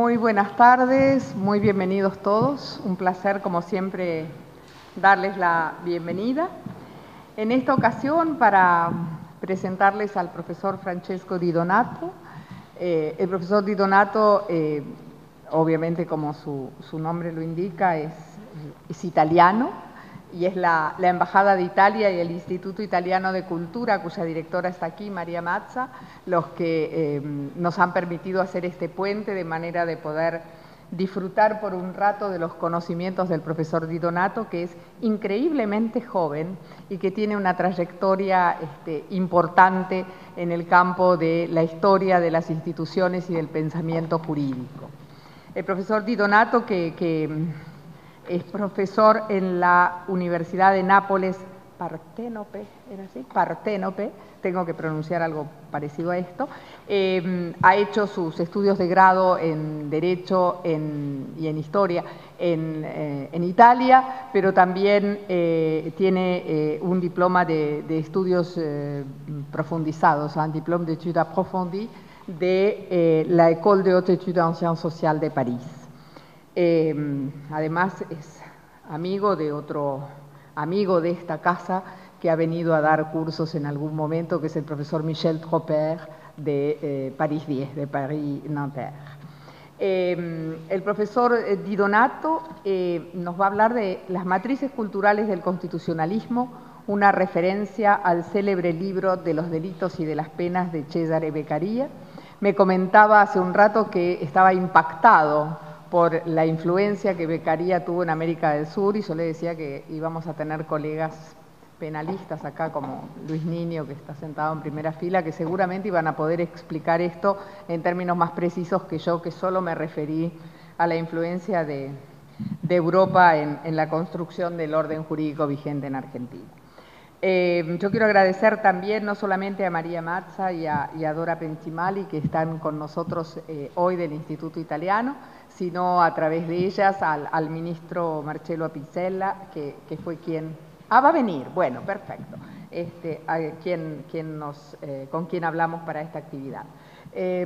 Muy buenas tardes, muy bienvenidos todos. Un placer, como siempre, darles la bienvenida. En esta ocasión, para presentarles al profesor Francesco Di Donato. El profesor Di Donato, obviamente, como su nombre lo indica, es italiano y es la Embajada de Italia y el Instituto Italiano de Cultura, cuya directora está aquí, María Mazza, los que nos han permitido hacer este puente de manera de poder disfrutar por un rato de los conocimientos del profesor Di Donato, que es increíblemente joven y que tiene una trayectoria importante en el campo de la historia de las instituciones y del pensamiento jurídico. El profesor Di Donato, que es profesor en la Universidad de Nápoles, Parténope, ¿era así? Parténope, tengo que pronunciar algo parecido a esto. Ha hecho sus estudios de grado en Derecho y en Historia en Italia, pero también tiene un diploma de estudios profundizados, un diploma d'études approfondies de la École de Haute Études en Sciences Sociales de París. Además es amigo de otro amigo de esta casa que ha venido a dar cursos en algún momento, que es el profesor Michel Tropper de París 10, de París-Nanterre. El profesor Di Donato nos va a hablar de las matrices culturales del constitucionalismo, una referencia al célebre libro de los delitos y de las penas de Cesare Beccaria. Me comentaba hace un rato que estaba impactado por la influencia que Beccaria tuvo en América del Sur, y yo le decía que íbamos a tener colegas penalistas acá, como Luis Niño, que está sentado en primera fila, que seguramente iban a poder explicar esto en términos más precisos que yo, que solo me referí a la influencia de Europa en la construcción del orden jurídico vigente en Argentina. Yo quiero agradecer también no solamente a María Mazza y a Dora Pentimali, que están con nosotros hoy del Instituto Italiano, sino a través de ellas al ministro Marcello Apicella, que fue quien... Ah, va a venir, bueno, perfecto, con quien hablamos para esta actividad.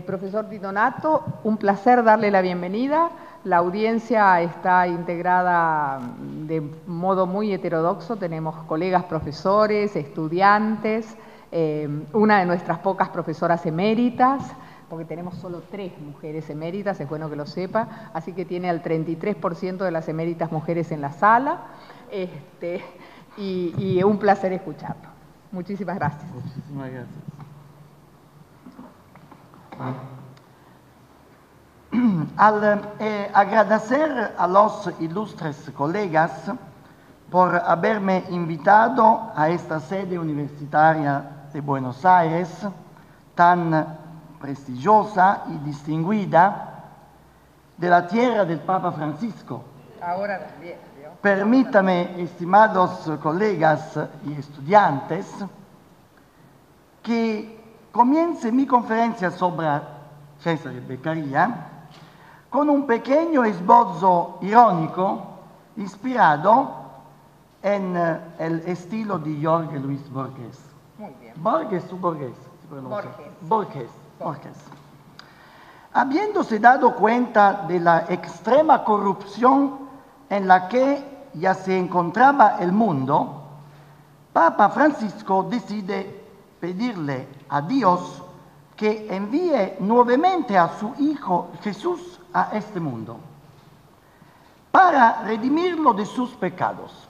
Profesor Di Donato, un placer darle la bienvenida. La audiencia está integrada de modo muy heterodoxo, tenemos colegas profesores, estudiantes, una de nuestras pocas profesoras eméritas, porque tenemos solo 3 mujeres eméritas, es bueno que lo sepa, así que tiene al 33% de las eméritas mujeres en la sala, y un placer escucharlo. Muchísimas gracias. Muchísimas gracias. Al agradecer a los ilustres colegas por haberme invitado a esta sede universitaria de Buenos Aires, tan prestigiosa y distinguida, de la tierra del Papa Francisco. Ahora también. Permítame, estimados colegas y estudiantes, que comience mi conferencia sobre Cesare Beccaria con un pequeño esbozo irónico inspirado en el estilo de Jorge Luis Borges. Muy bien. ¿Borges o Borges? Borges. Borges. Habiéndose dado cuenta de la extrema corrupción en la que ya se encontraba el mundo, Papa Francisco decide pedirle a Dios que envíe nuevamente a su Hijo Jesús a este mundo para redimirlo de sus pecados,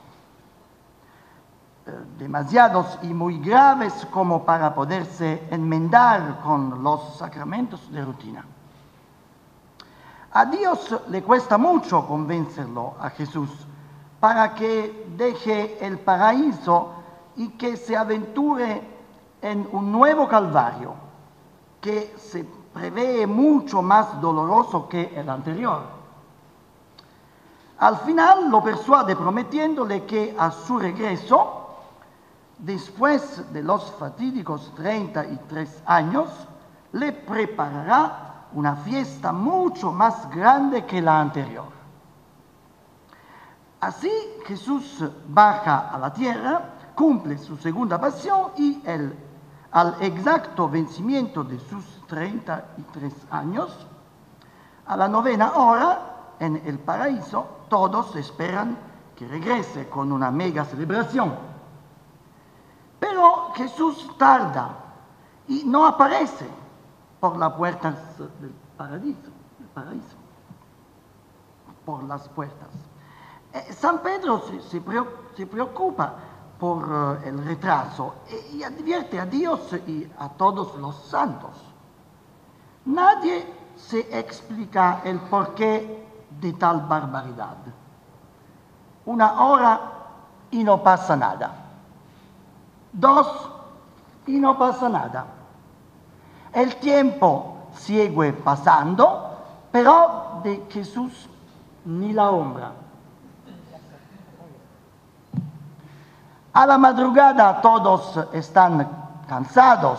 demasiados y muy graves como para poderse enmendar con los sacramentos de rutina. A Dios le cuesta mucho convencerlo a Jesús para que deje el paraíso y que se aventure en un nuevo calvario que se prevé mucho más doloroso que el anterior. Al final lo persuade prometiéndole que a su regreso, después de los fatídicos 33 años, le preparará una fiesta mucho más grande que la anterior. Así Jesús baja a la tierra, cumple su segunda pasión y al exacto vencimiento de sus 33 años, A la 9ª hora, en el paraíso, todos esperan que regrese con una mega celebración. Pero Jesús tarda y no aparece por las puertas del paraíso, por las puertas. San Pedro se preocupa por el retraso y advierte a Dios y a todos los santos. Nadie se explica el porqué de tal barbaridad. 1 hora y no pasa nada. 2 y no pasa nada. El tiempo sigue pasando, pero de Jesús ni la ombra. A la madrugada todos están cansados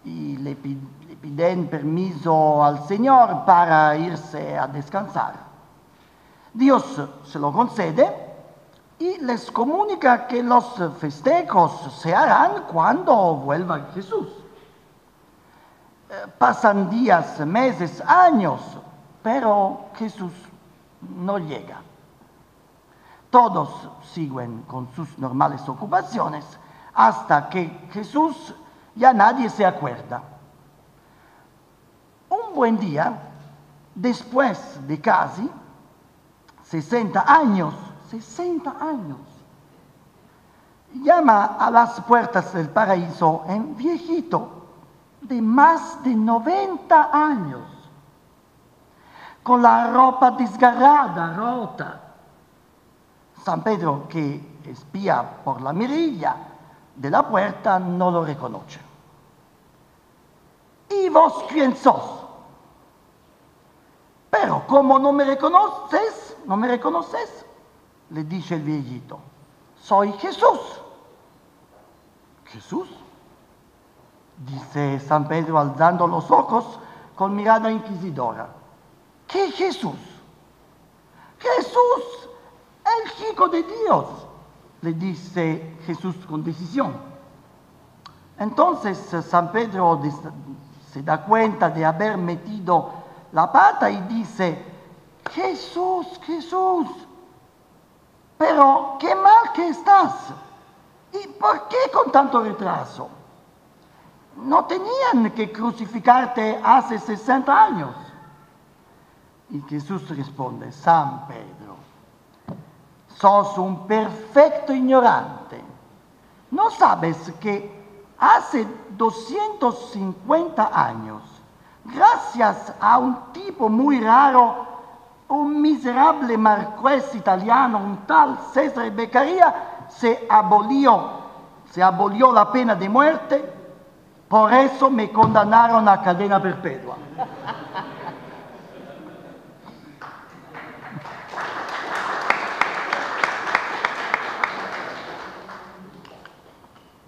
y le piden permiso al Señor para irse a descansar. Dios se lo concede y les comunica que los festejos se harán cuando vuelva Jesús. Pasan días, meses, años, pero Jesús no llega. Todos siguen con sus normales ocupaciones hasta que Jesús ya nadie se acuerda. Un buen día, después de casi 60 años, llama a las puertas del paraíso un viejito de más de 90 años, con la ropa desgarrada, rota. San Pedro, que espía por la mirilla de la puerta, no lo reconoce. ¿Y vos quién sos? Pero como no me reconoces, le dice el viejito, soy Jesús. ¿Jesús? Dice San Pedro alzando los ojos con mirada inquisidora. ¿Qué Jesús? Jesús, el Hijo de Dios, le dice Jesús con decisión. Entonces San Pedro se da cuenta de haber metido la pata y dice, Jesús, pero qué mal que estás. ¿Y por qué con tanto retraso? No tenían que crucificarte hace 60 años. Y Jesús responde, San Pedro, sos un perfecto ignorante. ¿No sabes que hace 250 años, gracias a un tipo muy raro, un miserable marqués italiano, un tal Cesare Beccaria, se abolió la pena de muerte? Por eso me condenaron a cadena perpetua.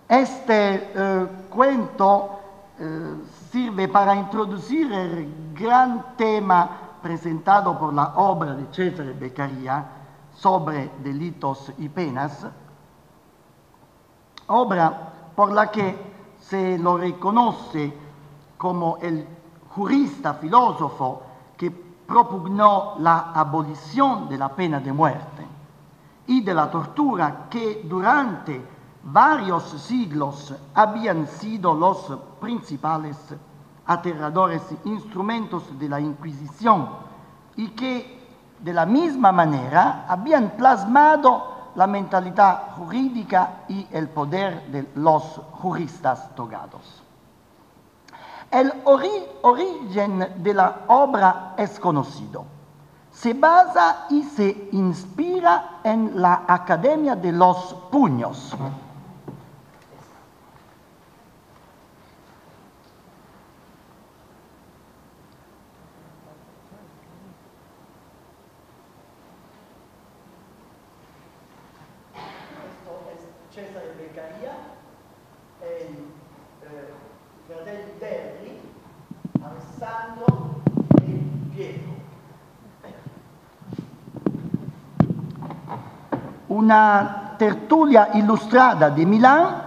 Este cuento sirve para introducir el gran tema presentado por la obra de Cesare Beccaria sobre delitos y penas, obra por la que se lo reconoce como el jurista filósofo que propugnó la abolición de la pena de muerte y de la tortura, que durante varios siglos habían sido los principales aterradores instrumentos de la Inquisición y que de la misma manera habían plasmado la mentalidad jurídica y el poder de los juristas togados. El origen de la obra es conocido. Se basa y se inspira en la Academia de los Puños. Cesare Beccaria e fratelli Berri, Alessandro e Pietro. Una tertulia illustrata di Milano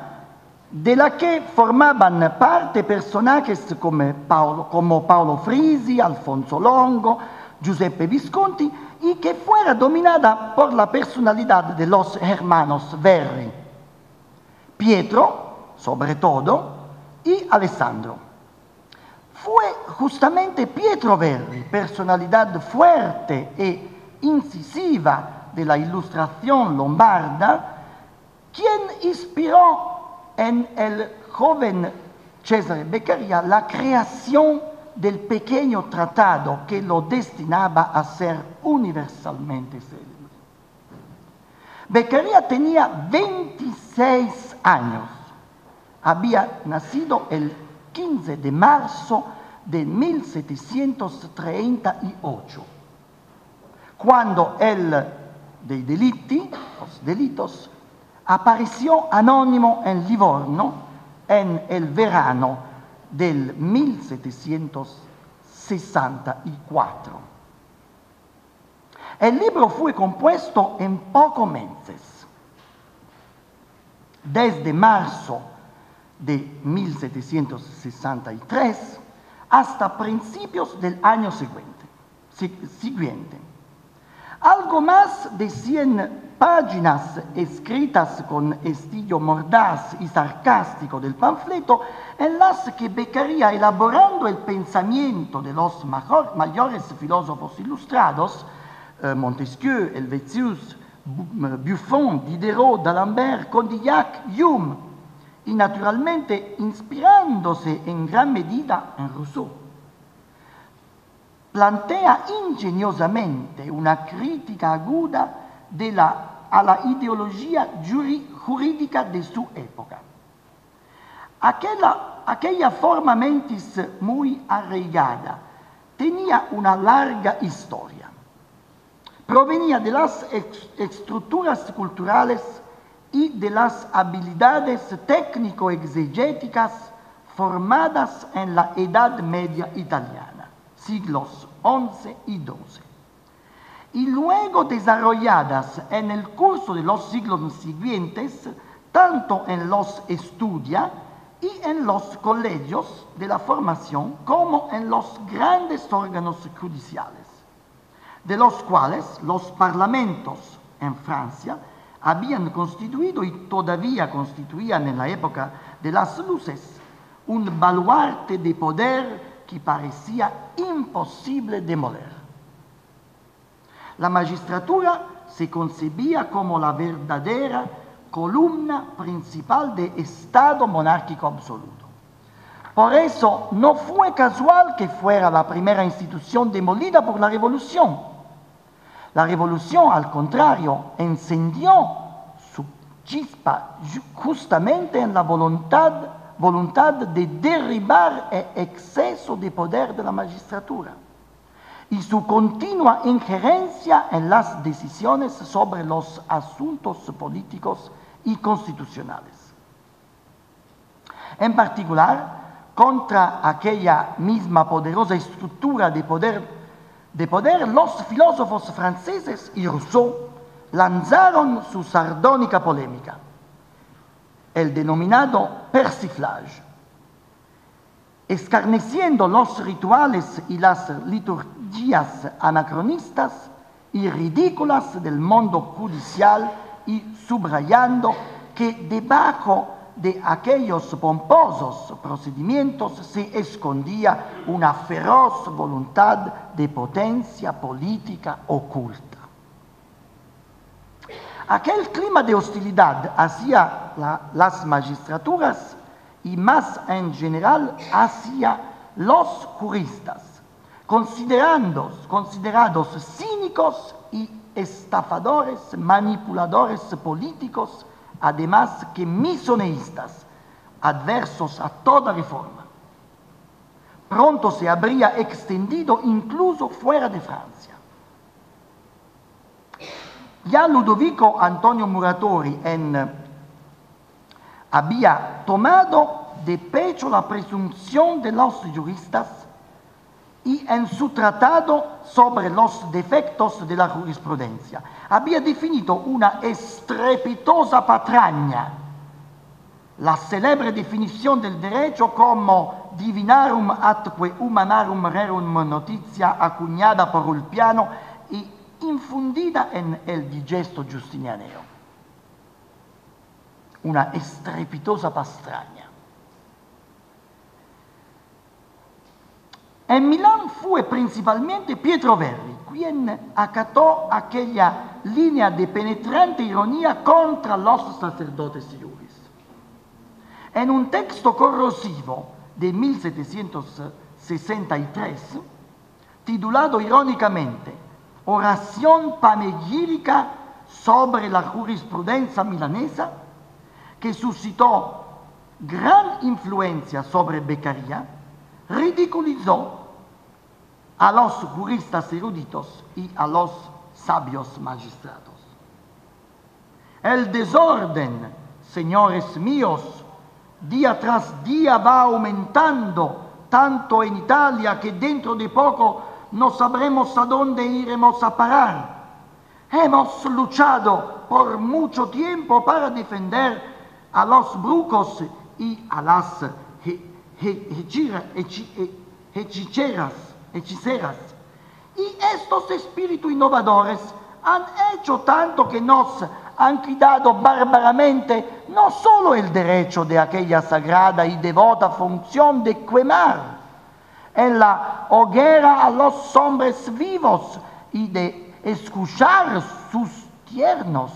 de la que formaban parte personajes como Paolo Frisi, Alfonso Longo, Giuseppe Visconti, y que fuera dominada por la personalidad de los hermanos Verri, Pietro, sobre todo, y Alessandro. Fue justamente Pietro Verri, personalidad fuerte e incisiva de la Ilustración lombarda, quien inspiró en el joven Cesare Beccaria la creación del pequeño tratado que lo destinaba a ser universalmente célebre. Beccaria tenía 26 años. Había nacido el 15 de marzo de 1738, cuando el dei delitti, los delitos, apareció anónimo en Livorno en el verano del 1764. El libro fue compuesto en pocos meses, desde marzo de 1763 hasta principios del año siguiente. Algo más de 100 páginas escritas con estilo mordaz y sarcástico del panfleto, en las que Beccaria, elaborando el pensamiento de los mayores filósofos ilustrados, Montesquieu, Helvétius, Buffon, Diderot, d'Alembert, Condillac, Hume, y naturalmente inspirándose en gran medida en Rousseau, plantea ingeniosamente una crítica aguda a la ideología jurídica de su época. Aquella forma mentis muy arraigada tenía una larga historia. Provenía de las estructuras culturales y de las habilidades técnico-exegéticas formadas en la Edad Media italiana, siglos XI y XII, y luego desarrolladas en el curso de los siglos siguientes, tanto en los estudia y en los colegios de la formación como en los grandes órganos judiciales, de los cuales los parlamentos en Francia habían constituido y todavía constituían en la época de las luces un baluarte de poder que parecía imposible demoler. La magistratura se concebía como la verdadera columna principal del Estado monárquico absoluto. Por eso no fue casual que fuera la primera institución demolida por la Revolución. La Revolución, al contrario, encendió su chispa justamente en la voluntad de derribar el exceso de poder de la magistratura y su continua injerencia en las decisiones sobre los asuntos políticos y constitucionales. En particular, contra aquella misma poderosa estructura de poder, los filósofos franceses y Rousseau lanzaron su sardónica polémica, el denominado persiflage, escarneciendo los rituales y las liturgias anacronistas y ridículas del mundo judicial y subrayando que debajo de aquellos pomposos procedimientos se escondía una feroz voluntad de potencia política oculta. Aquel clima de hostilidad hacia las magistraturas y más en general hacia los juristas, considerados cínicos y estafadores, manipuladores políticos, además que misoneístas, adversos a toda reforma. Pronto se habría extendido incluso fuera de Francia. Ya Ludovico Antonio Muratori había tomado de pecho la presunción de los juristas y en su tratado sobre los defectos de la jurisprudencia había definido una estrepitosa patraña la célebre definición del derecho como divinarum atque humanarum rerum noticia acuñada por Ulpiano y infundida en el digesto giustinianeo. Una estrepitosa pastraña. En Milán fue principalmente Pietro Verri quien acató aquella línea de penetrante ironía contra los sacerdotes iuris. En un texto corrosivo de 1763, titulado irónicamente Oración panegírica sobre la jurisprudencia milanesa, que suscitó gran influencia sobre Beccaria, ridiculizó a los juristas eruditos y a los sabios magistrados. El desorden, señores míos, día tras día va aumentando, tanto en Italia que dentro de poco no sabremos a dónde iremos a parar. Hemos luchado por mucho tiempo para defender a los brucos y a las hechiceras. Y estos espíritus innovadores han hecho tanto que nos han quitado bárbaramente no solo el derecho de aquella sagrada y devota función de quemar en la hoguera a los hombres vivos y de escuchar sus tiernos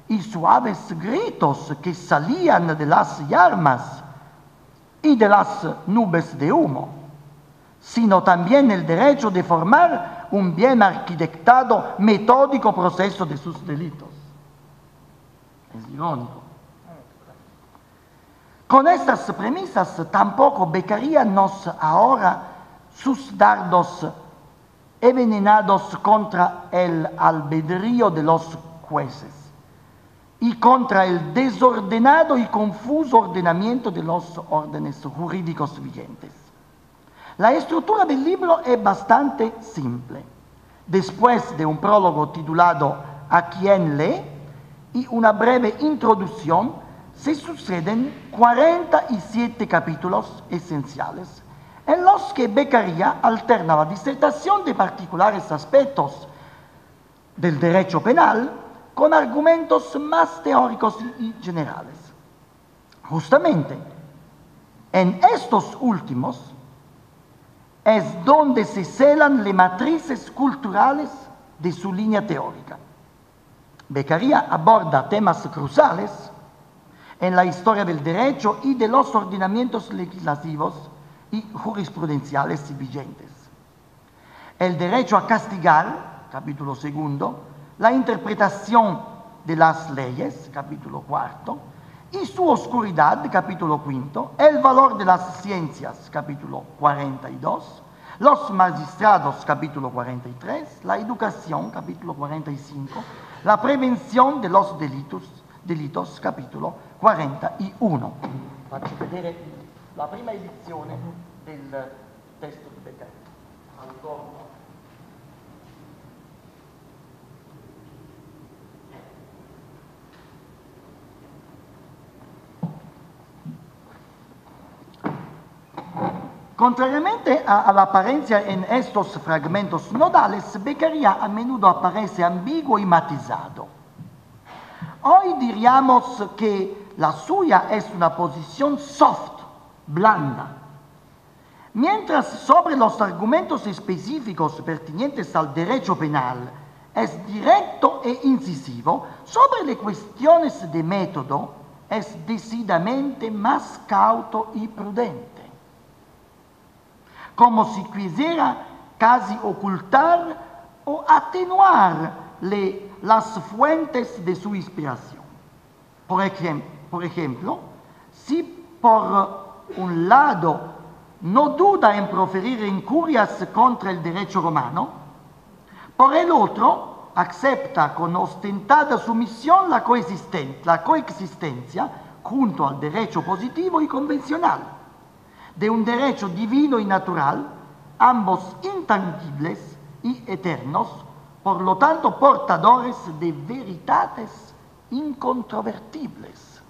y suaves gritos que salían de las llamas y de las nubes de humo, sino también el derecho de formar un bien arquitectado, metódico proceso de sus delitos. Es irónico. Con estas premisas tampoco Beccaria nos ahora sus dardos envenenados contra el albedrío de los jueces y contra el desordenado y confuso ordenamiento de los órdenes jurídicos vigentes. La estructura del libro es bastante simple. Después de un prólogo titulado ¿A quién lee? Y una breve introducción, se suceden 47 capítulos esenciales en los que Beccaria alterna la disertación de particulares aspectos del derecho penal con argumentos más teóricos y generales. Justamente en estos últimos es donde se celan las matrices culturales de su línea teórica. Beccaria aborda temas cruciales en la historia del derecho y de los ordenamientos legislativos y jurisprudenciales vigentes. El derecho a castigar, capítulo 2, la interpretación de las leyes, capítulo 4, y su oscuridad, capítulo 5, el valor de las ciencias, capítulo 42, los magistrados, capítulo 43, la educación, capítulo 45, la prevención de los delitos, capítulo 41. Faccio vedere la prima edizione del testo di Beccaria. Contrariamente a la apariencia en estos fragmentos nodales, Beccaria a menudo aparece ambiguo y matizado. Hoy diríamos que la suya es una posición soft, blanda, mientras sobre los argumentos específicos pertinentes al derecho penal es directo e incisivo, sobre las cuestiones de método es decididamente más cauto y prudente, como si quisiera casi ocultar o atenuar las fuentes de su inspiración. Por ejemplo, si por un lado no duda en proferir injurias contra el derecho romano, por el otro acepta con ostentada sumisión la coexistencia junto al derecho positivo y convencional de un derecho divino y natural, ambos intangibles y eternos, por lo tanto portadores de verdades incontrovertibles.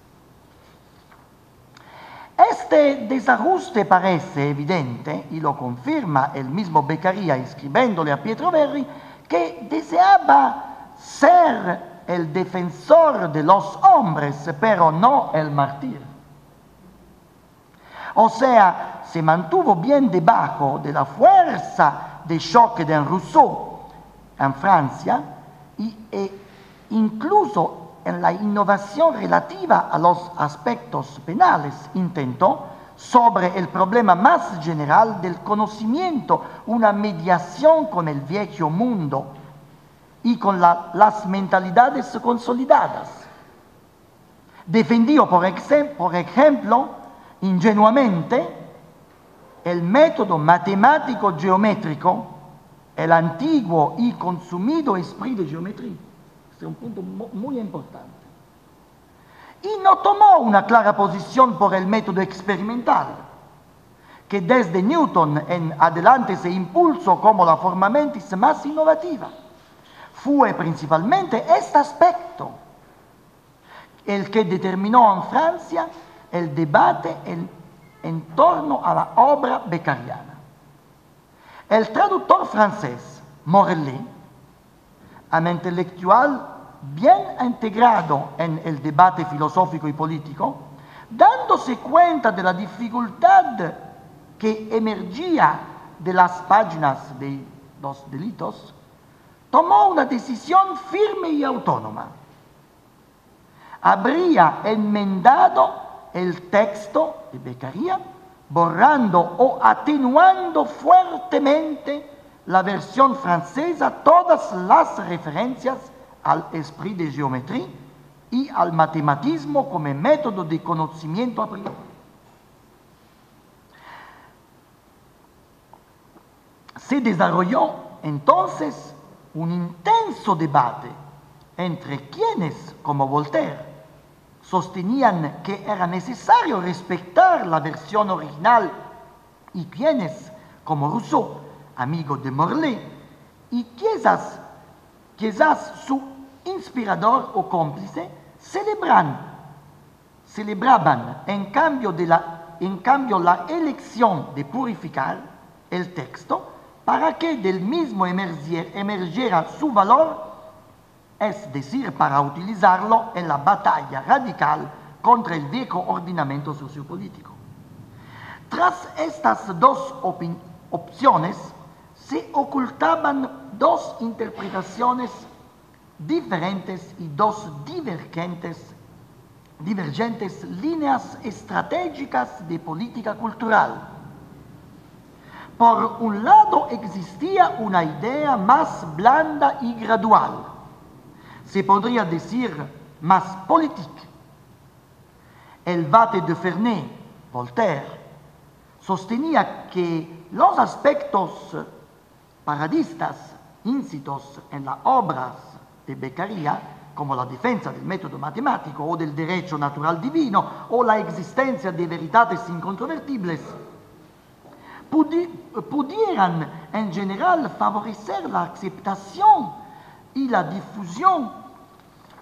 Este desajuste parece evidente, y lo confirma el mismo Beccaria escribiéndole a Pietro Verri, que deseaba ser el defensor de los hombres, pero no el mártir. O sea, se mantuvo bien debajo de la fuerza de choque de Rousseau en Francia e incluso en la innovación relativa a los aspectos penales intentó, sobre el problema más general del conocimiento, una mediación con el viejo mundo y con las mentalidades consolidadas. Defendió, por ejemplo, ingenuamente, el método matemático geométrico, el antiguo y consumido esprit de geometría. Este es un punto muy importante. Y no tomó una clara posición por el método experimental, que desde Newton en adelante se impulsó como la forma mentis más innovativa. Fue principalmente este aspecto el que determinó en Francia el debate en torno a la obra beccariana. El traductor francés Morellet, un intelectual bien integrado en el debate filosófico y político, dándose cuenta de la dificultad que emergía de las páginas de los delitos, tomó una decisión firme y autónoma. Habría enmendado el texto de Beccaria, borrando o atenuando fuertemente la versión francesa todas las referencias al esprit de geometría y al matematismo como método de conocimiento a priori. Se desarrolló entonces un intenso debate entre quienes, como Voltaire, sostenían que era necesario respetar la versión original y quienes, como Rousseau, amigo de Morellet, y quizás su inspirador o cómplice, celebraban en cambio la elección de purificar el texto para que del mismo emergiera su valor, es decir, para utilizarlo en la batalla radical contra el viejo ordenamiento sociopolítico. Tras estas dos opciones, se ocultaban dos interpretaciones diferentes y dos divergentes líneas estratégicas de política cultural. Por un lado existía una idea más blanda y gradual, se podría decir más política. El vate de Ferney, Voltaire, sostenía que los aspectos paradistas íncitos en las obras de Beccaria, como la defensa del método matemático o del derecho natural divino o la existencia de verdades incontrovertibles, pudieran en general favorecer la aceptación y la difusión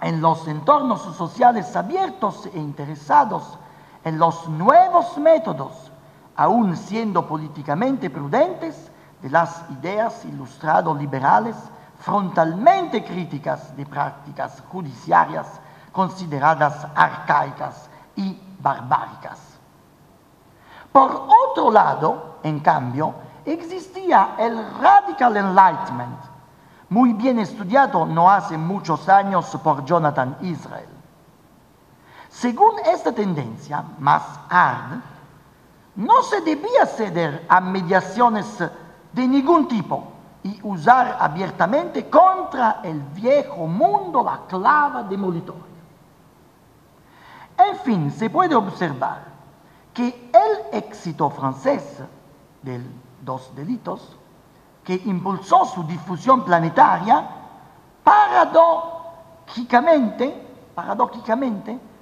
en los entornos sociales abiertos e interesados en los nuevos métodos, aun siendo políticamente prudentes, de las ideas ilustrado-liberales frontalmente críticas de prácticas judiciarias consideradas arcaicas y barbáricas. Por otro lado, en cambio, existía el Radical Enlightenment, muy bien estudiado no hace muchos años por Jonathan Israel. Según esta tendencia más hard, no se debía ceder a mediaciones de ningún tipo y usar abiertamente contra el viejo mundo la clava demolitoria. En fin, se puede observar que el éxito francés de los delitos, que impulsó su difusión planetaria, paradójicamente,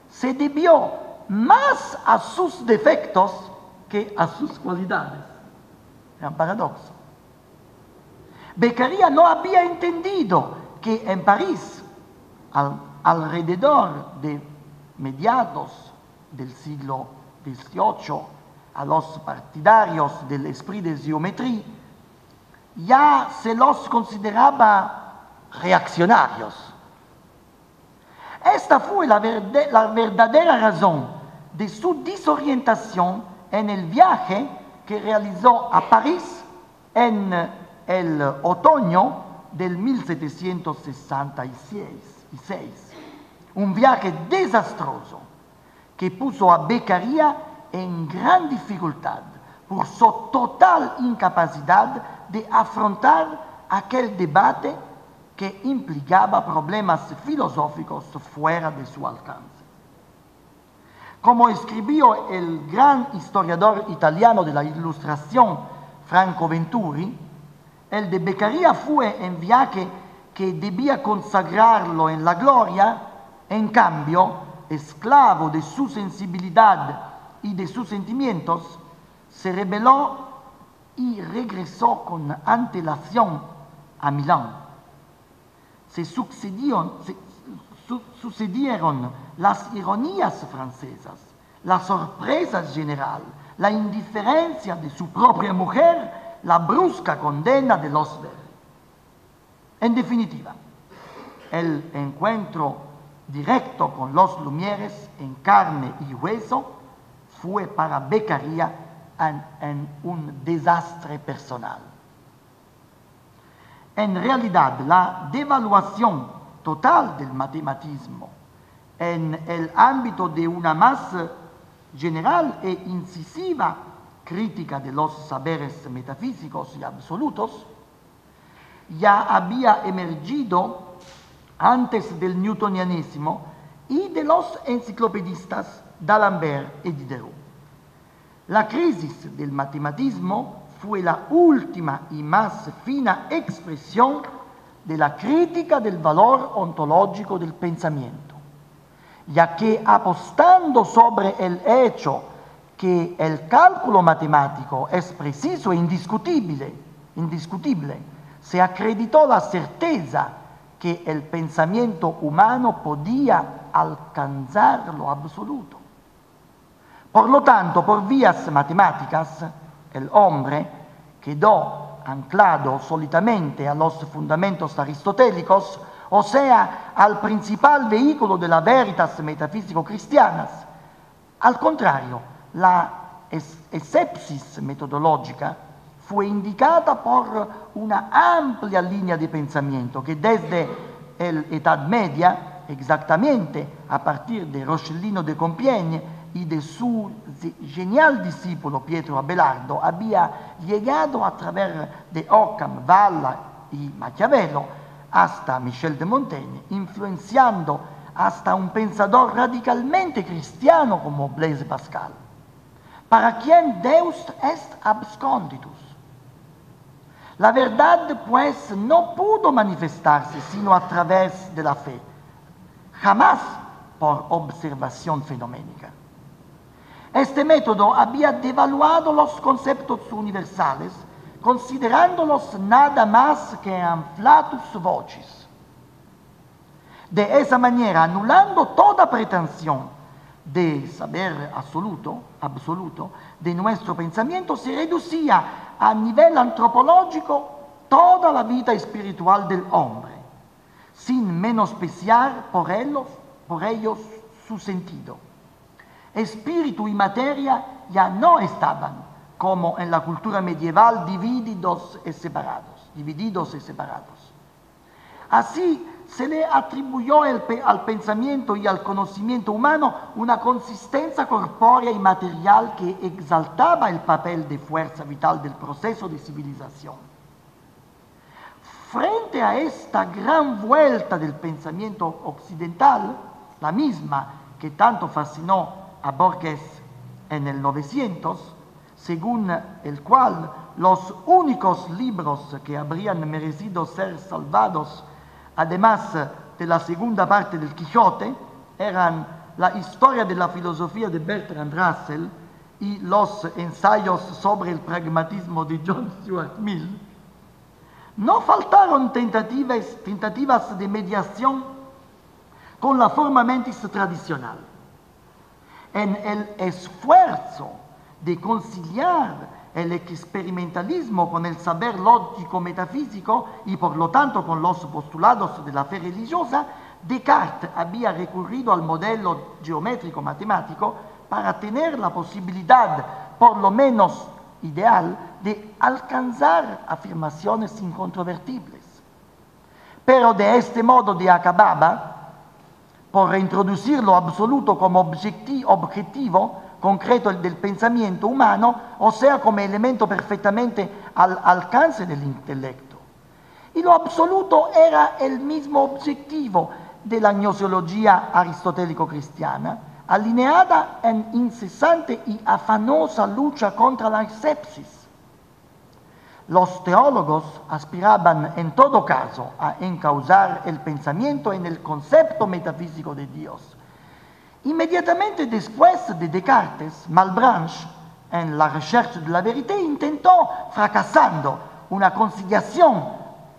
se debió más a sus defectos que a sus cualidades. Es un paradoxo. Beccaria no había entendido que en París, alrededor de mediados del siglo XVIII a los partidarios del esprit de geometría, ya se los consideraba reaccionarios. Esta fue la verdadera razón de su desorientación en el viaje que realizó a París en el otoño del 1766. Un viaje desastroso que puso a Beccaria en gran dificultad por su total incapacidad de afrontar aquel debate que implicaba problemas filosóficos fuera de su alcance. Como escribió el gran historiador italiano de la Ilustración, Franco Venturi, el de Beccaria fue un viaje que debía consagrarlo en la gloria. En cambio, esclavo de su sensibilidad y de sus sentimientos, se rebeló y regresó con antelación a Milán. Se sucedieron las ironías francesas, la sorpresa general, la indiferencia de su propia mujer, la brusca condena de los Verri. En definitiva, el encuentro directo con los Lumieres en carne y hueso fue para Beccaria un desastre personal. En realidad, la devaluación total del matematismo en el ámbito de una más general e incisiva crítica de los saberes metafísicos y absolutos ya había emergido antes del newtonianismo y de los enciclopedistas d'Alembert y Diderot. La crisis del matematismo fue la última y más fina expresión de la crítica del valor ontológico del pensamiento, ya que apostando sobre el hecho que el cálculo matemático es preciso e indiscutible, se acreditó la certeza que el pensamiento humano podía alcanzar lo absoluto. Por lo tanto, por vías matemáticas, el hombre quedó anclado solitamente a los fundamentos aristotélicos, o sea, al principal vehículo de la veritas metafísico-cristianas. Al contrario, la escepsis metodológica fue indicada por una amplia línea de pensamiento que desde la Edad Media, exactamente a partir de Rocellino de Compiègne y de su genial discípulo Pietro Abelardo, había llegado a través de Occam, Valla y Maquiavelo hasta Michel de Montaigne, influenciando hasta un pensador radicalmente cristiano como Blaise Pascal, para quien Deus est absconditus. La verdad, pues, no pudo manifestarse sino a través de la fe, jamás por observación fenoménica. Este método había devaluado los conceptos universales, considerándolos nada más que amflatus vocis. De esa manera, anulando toda pretensión de saber absoluto de nuestro pensamiento, se reducía a nivel antropológico toda la vida espiritual del hombre, sin menospreciar por ellos su sentido. Espíritu y materia ya no estaban, como en la cultura medieval, divididos y separados. Así se le atribuyó al pensamiento y al conocimiento humano una consistencia corpórea y material que exaltaba el papel de fuerza vital del proceso de civilización. Frente a esta gran vuelta del pensamiento occidental, la misma que tanto fascinó a Borges en el 900, según el cual los únicos libros que habrían merecido ser salvados, además de la segunda parte del Quijote, eran la historia de la filosofía de Bertrand Russell y los ensayos sobre el pragmatismo de John Stuart Mill. No faltaron tentativas de mediación con la forma mentis tradicional. En el esfuerzo de conciliar el experimentalismo con el saber lógico metafísico y por lo tanto con los postulados de la fe religiosa, Descartes había recurrido al modelo geométrico matemático para tener la posibilidad, por lo menos ideal, de alcanzar afirmaciones incontrovertibles. Pero de este modo de acababa por reintroducir lo absoluto como objetivo concreto del pensamiento humano, o sea, como elemento perfectamente al alcance del intelecto. Y lo absoluto era el mismo objetivo de la gnoseología aristotélico-cristiana, alineada en incesante y afanosa lucha contra la asepsis. Los teólogos aspiraban en todo caso a encauzar el pensamiento en el concepto metafísico de Dios. Inmediatamente después de Descartes, Malebranche, en La Recherche de la Vérité, intentó, fracasando, una conciliación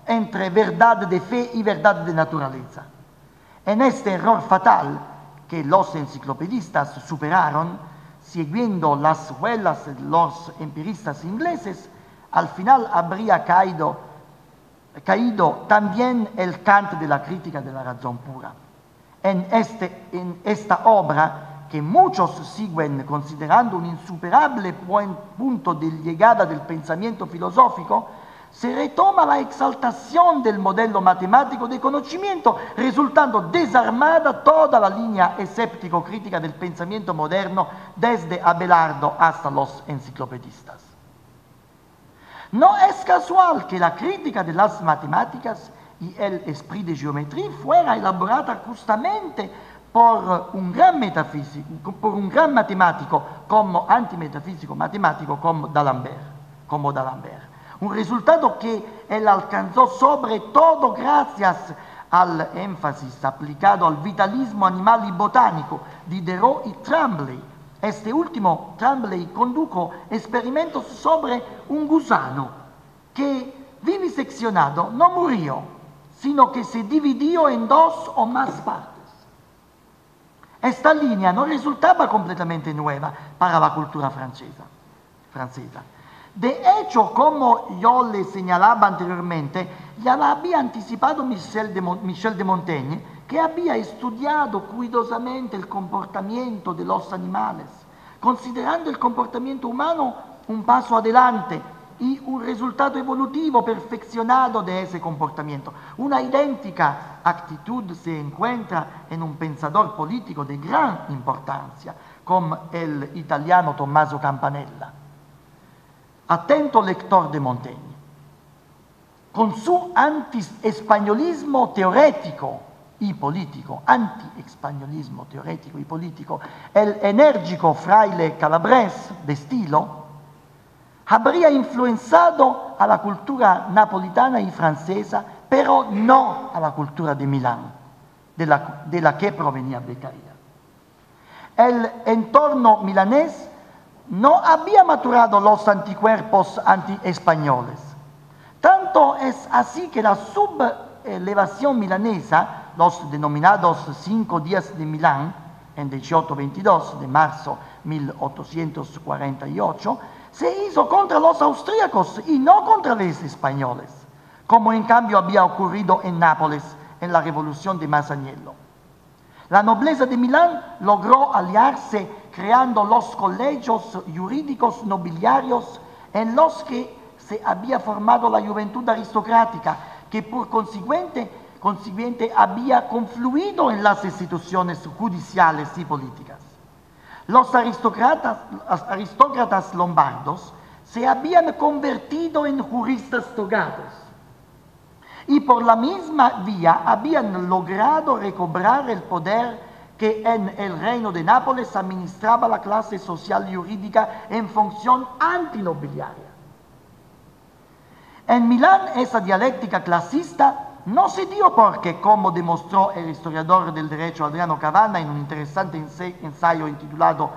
entre verdad de fe y verdad de naturaleza. En este error fatal, que los enciclopedistas superaron, siguiendo las huellas de los empiristas ingleses, al final habría caído también el Kant de la crítica de la razón pura. En esta obra, que muchos siguen considerando un insuperable punto de llegada del pensamiento filosófico, se retoma la exaltación del modelo matemático de conocimiento, resultando desarmada toda la línea escéptico-crítica del pensamiento moderno, desde Abelardo hasta los enciclopedistas. No es casual que la crítica de las matemáticas y el esprit de geometría fuera elaborada justamente por un gran metafísico, por un gran matemático como antimetafísico matemático como D'Alembert. Un resultado que él alcanzó sobre todo gracias al énfasis aplicado al vitalismo animal y botánico de Diderot y Tremblay. Este último, Tremblay, condujo experimentos sobre un gusano que, viviseccionado, no murió, sino que se dividió en dos o más partes. Esta línea no resultaba completamente nueva para la cultura francesa. De hecho, como yo le señalaba anteriormente, ya la había anticipado Michel de Montaigne, que había estudiado cuidadosamente el comportamiento de los animales, considerando el comportamiento humano un paso adelante y un resultado evolutivo perfeccionado de ese comportamiento. Una idéntica actitud se encuentra en un pensador político de gran importancia, como el italiano Tommaso Campanella. Atento lector de Montaigne. Con su anti-españolismo teórico y político, anti-españolismo teórico y político, el enérgico fraile calabrés de estilo, habría influenciado a la cultura napolitana y francesa, pero no a la cultura de Milán, de la que provenía Beccaria. El entorno milanés no había maturado los anticuerpos anti-españoles. Tanto es así que la sublevación milanesa, los denominados 5 días de Milán, en 1822 de marzo 1848, se hizo contra los austríacos y no contra los españoles, como en cambio había ocurrido en Nápoles en la Revolución de Masaniello. La nobleza de Milán logró aliarse creando los colegios jurídicos nobiliarios en los que se había formado la juventud aristocrática, que por consiguiente había confluido en las instituciones judiciales y políticas. Los aristócratas lombardos se habían convertido en juristas togados y por la misma vía habían logrado recobrar el poder que en el reino de Nápoles administraba la clase social y jurídica en función antinobiliaria. En Milán esa dialéctica clasista no se dio porque, como demostró el historiador del derecho Adriano Cavanna en un interesante ensayo intitulado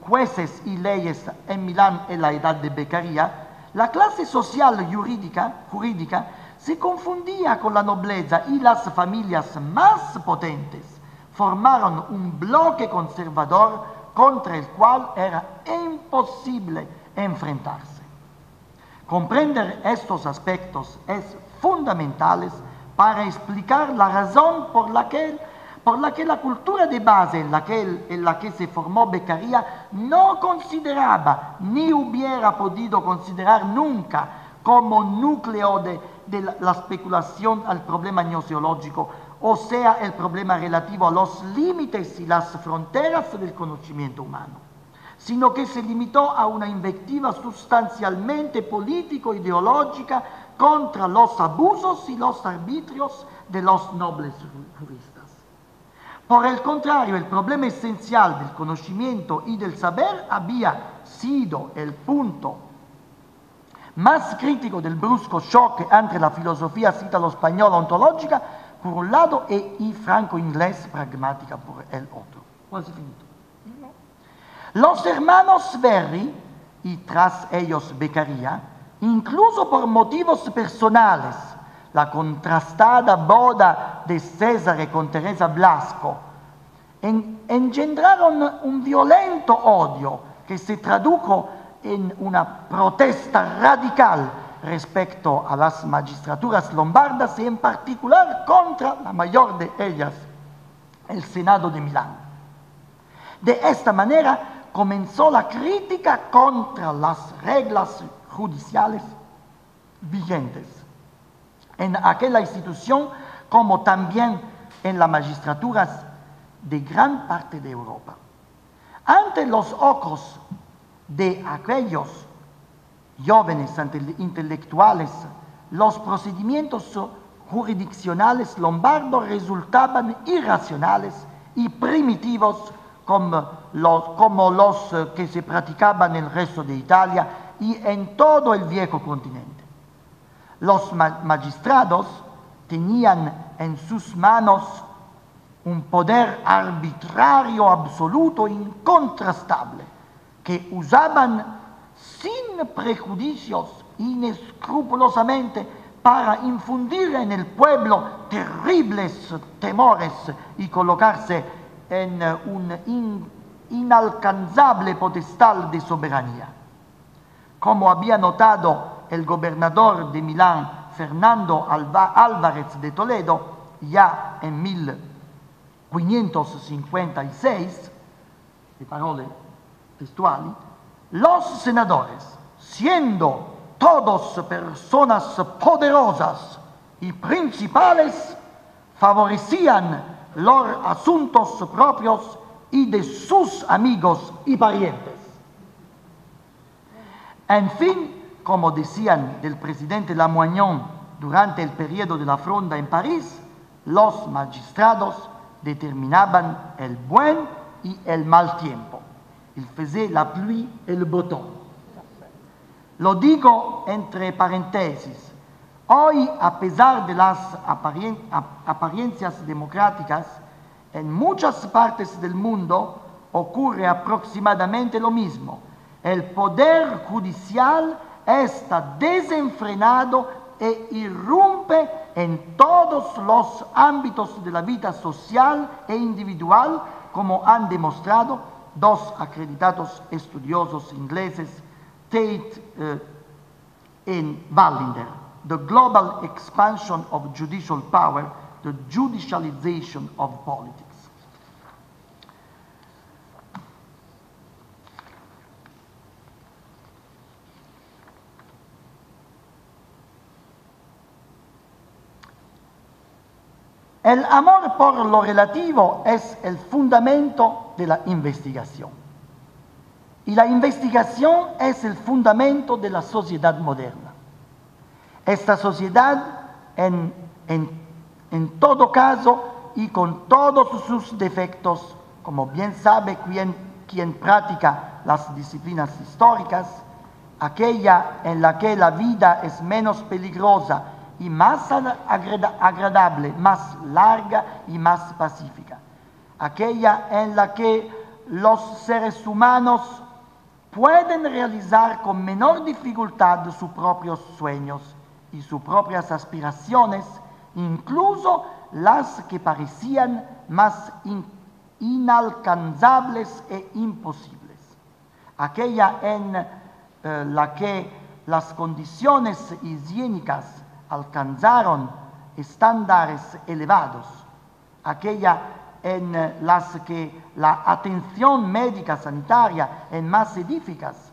Jueces y leyes en Milán en la edad de Beccaria, la clase social jurídica se confundía con la nobleza y las familias más potentes formaron un bloque conservador contra el cual era imposible enfrentarse. Comprender estos aspectos es fundamental para explicar la razón por la que la cultura de base en la que se formó Beccaria no consideraba ni hubiera podido considerar nunca como núcleo de la especulación al problema gnoseológico, o sea, el problema relativo a los límites y las fronteras del conocimiento humano, sino que se limitó a una invectiva sustancialmente político-ideológica contra los abusos y los arbitrios de los nobles juristas. Por el contrario, el problema esencial del conocimiento y del saber había sido el punto más crítico del brusco choque entre la filosofía ítalo-española ontológica por un lado y franco-inglés pragmática por el otro. Quasi finito. Los hermanos Verri, y tras ellos Beccaria, incluso por motivos personales, la contrastada boda de César con Teresa Blasco, engendraron un violento odio que se tradujo en una protesta radical respecto a las magistraturas lombardas y en particular contra la mayor de ellas, el Senado de Milán. De esta manera comenzó la crítica contra las reglas judiciales vigentes en aquella institución, como también en las magistraturas de gran parte de Europa. Ante los ojos de aquellos jóvenes intelectuales, los procedimientos jurisdiccionales lombardos resultaban irracionales y primitivos como los que se practicaban en el resto de Italia y en todo el viejo continente. Los magistrados tenían en sus manos un poder arbitrario absoluto e incontrastable, que usaban sin prejuicios inescrupulosamente para infundir en el pueblo terribles temores y colocarse en un inalcanzable potestad de soberanía. Como había notado el gobernador de Milán, Fernando Álvarez de Toledo, ya en 1556, de parole testuali, los senadores, siendo todos personas poderosas y principales, favorecían los asuntos propios y de sus amigos y parientes. En fin, como decían del presidente Lamoignon durante el periodo de la Fronda en París, los magistrados determinaban el buen y el mal tiempo. Il faisait la pluie et le beau temps. Lo digo entre paréntesis. Hoy, a pesar de las apariencias democráticas, en muchas partes del mundo ocurre aproximadamente lo mismo. El poder judicial está desenfrenado e irrumpe en todos los ámbitos de la vida social e individual, como han demostrado dos acreditados estudiosos ingleses, Tate y Ballinger. The global expansion of judicial power, the judicialization of politics. El amor por lo relativo es el fundamento de la investigación. Y la investigación es el fundamento de la sociedad moderna. Esta sociedad, en todo caso y con todos sus defectos, como bien sabe quien practica las disciplinas históricas, aquella en la que la vida es menos peligrosa y más agradable, más larga y más pacífica. Aquella en la que los seres humanos pueden realizar con menor dificultad sus propios sueños y sus propias aspiraciones, incluso las que parecían más inalcanzables e imposibles, aquella en la que las condiciones higiénicas alcanzaron estándares elevados, aquella en las que la atención médica sanitaria es más eficaz,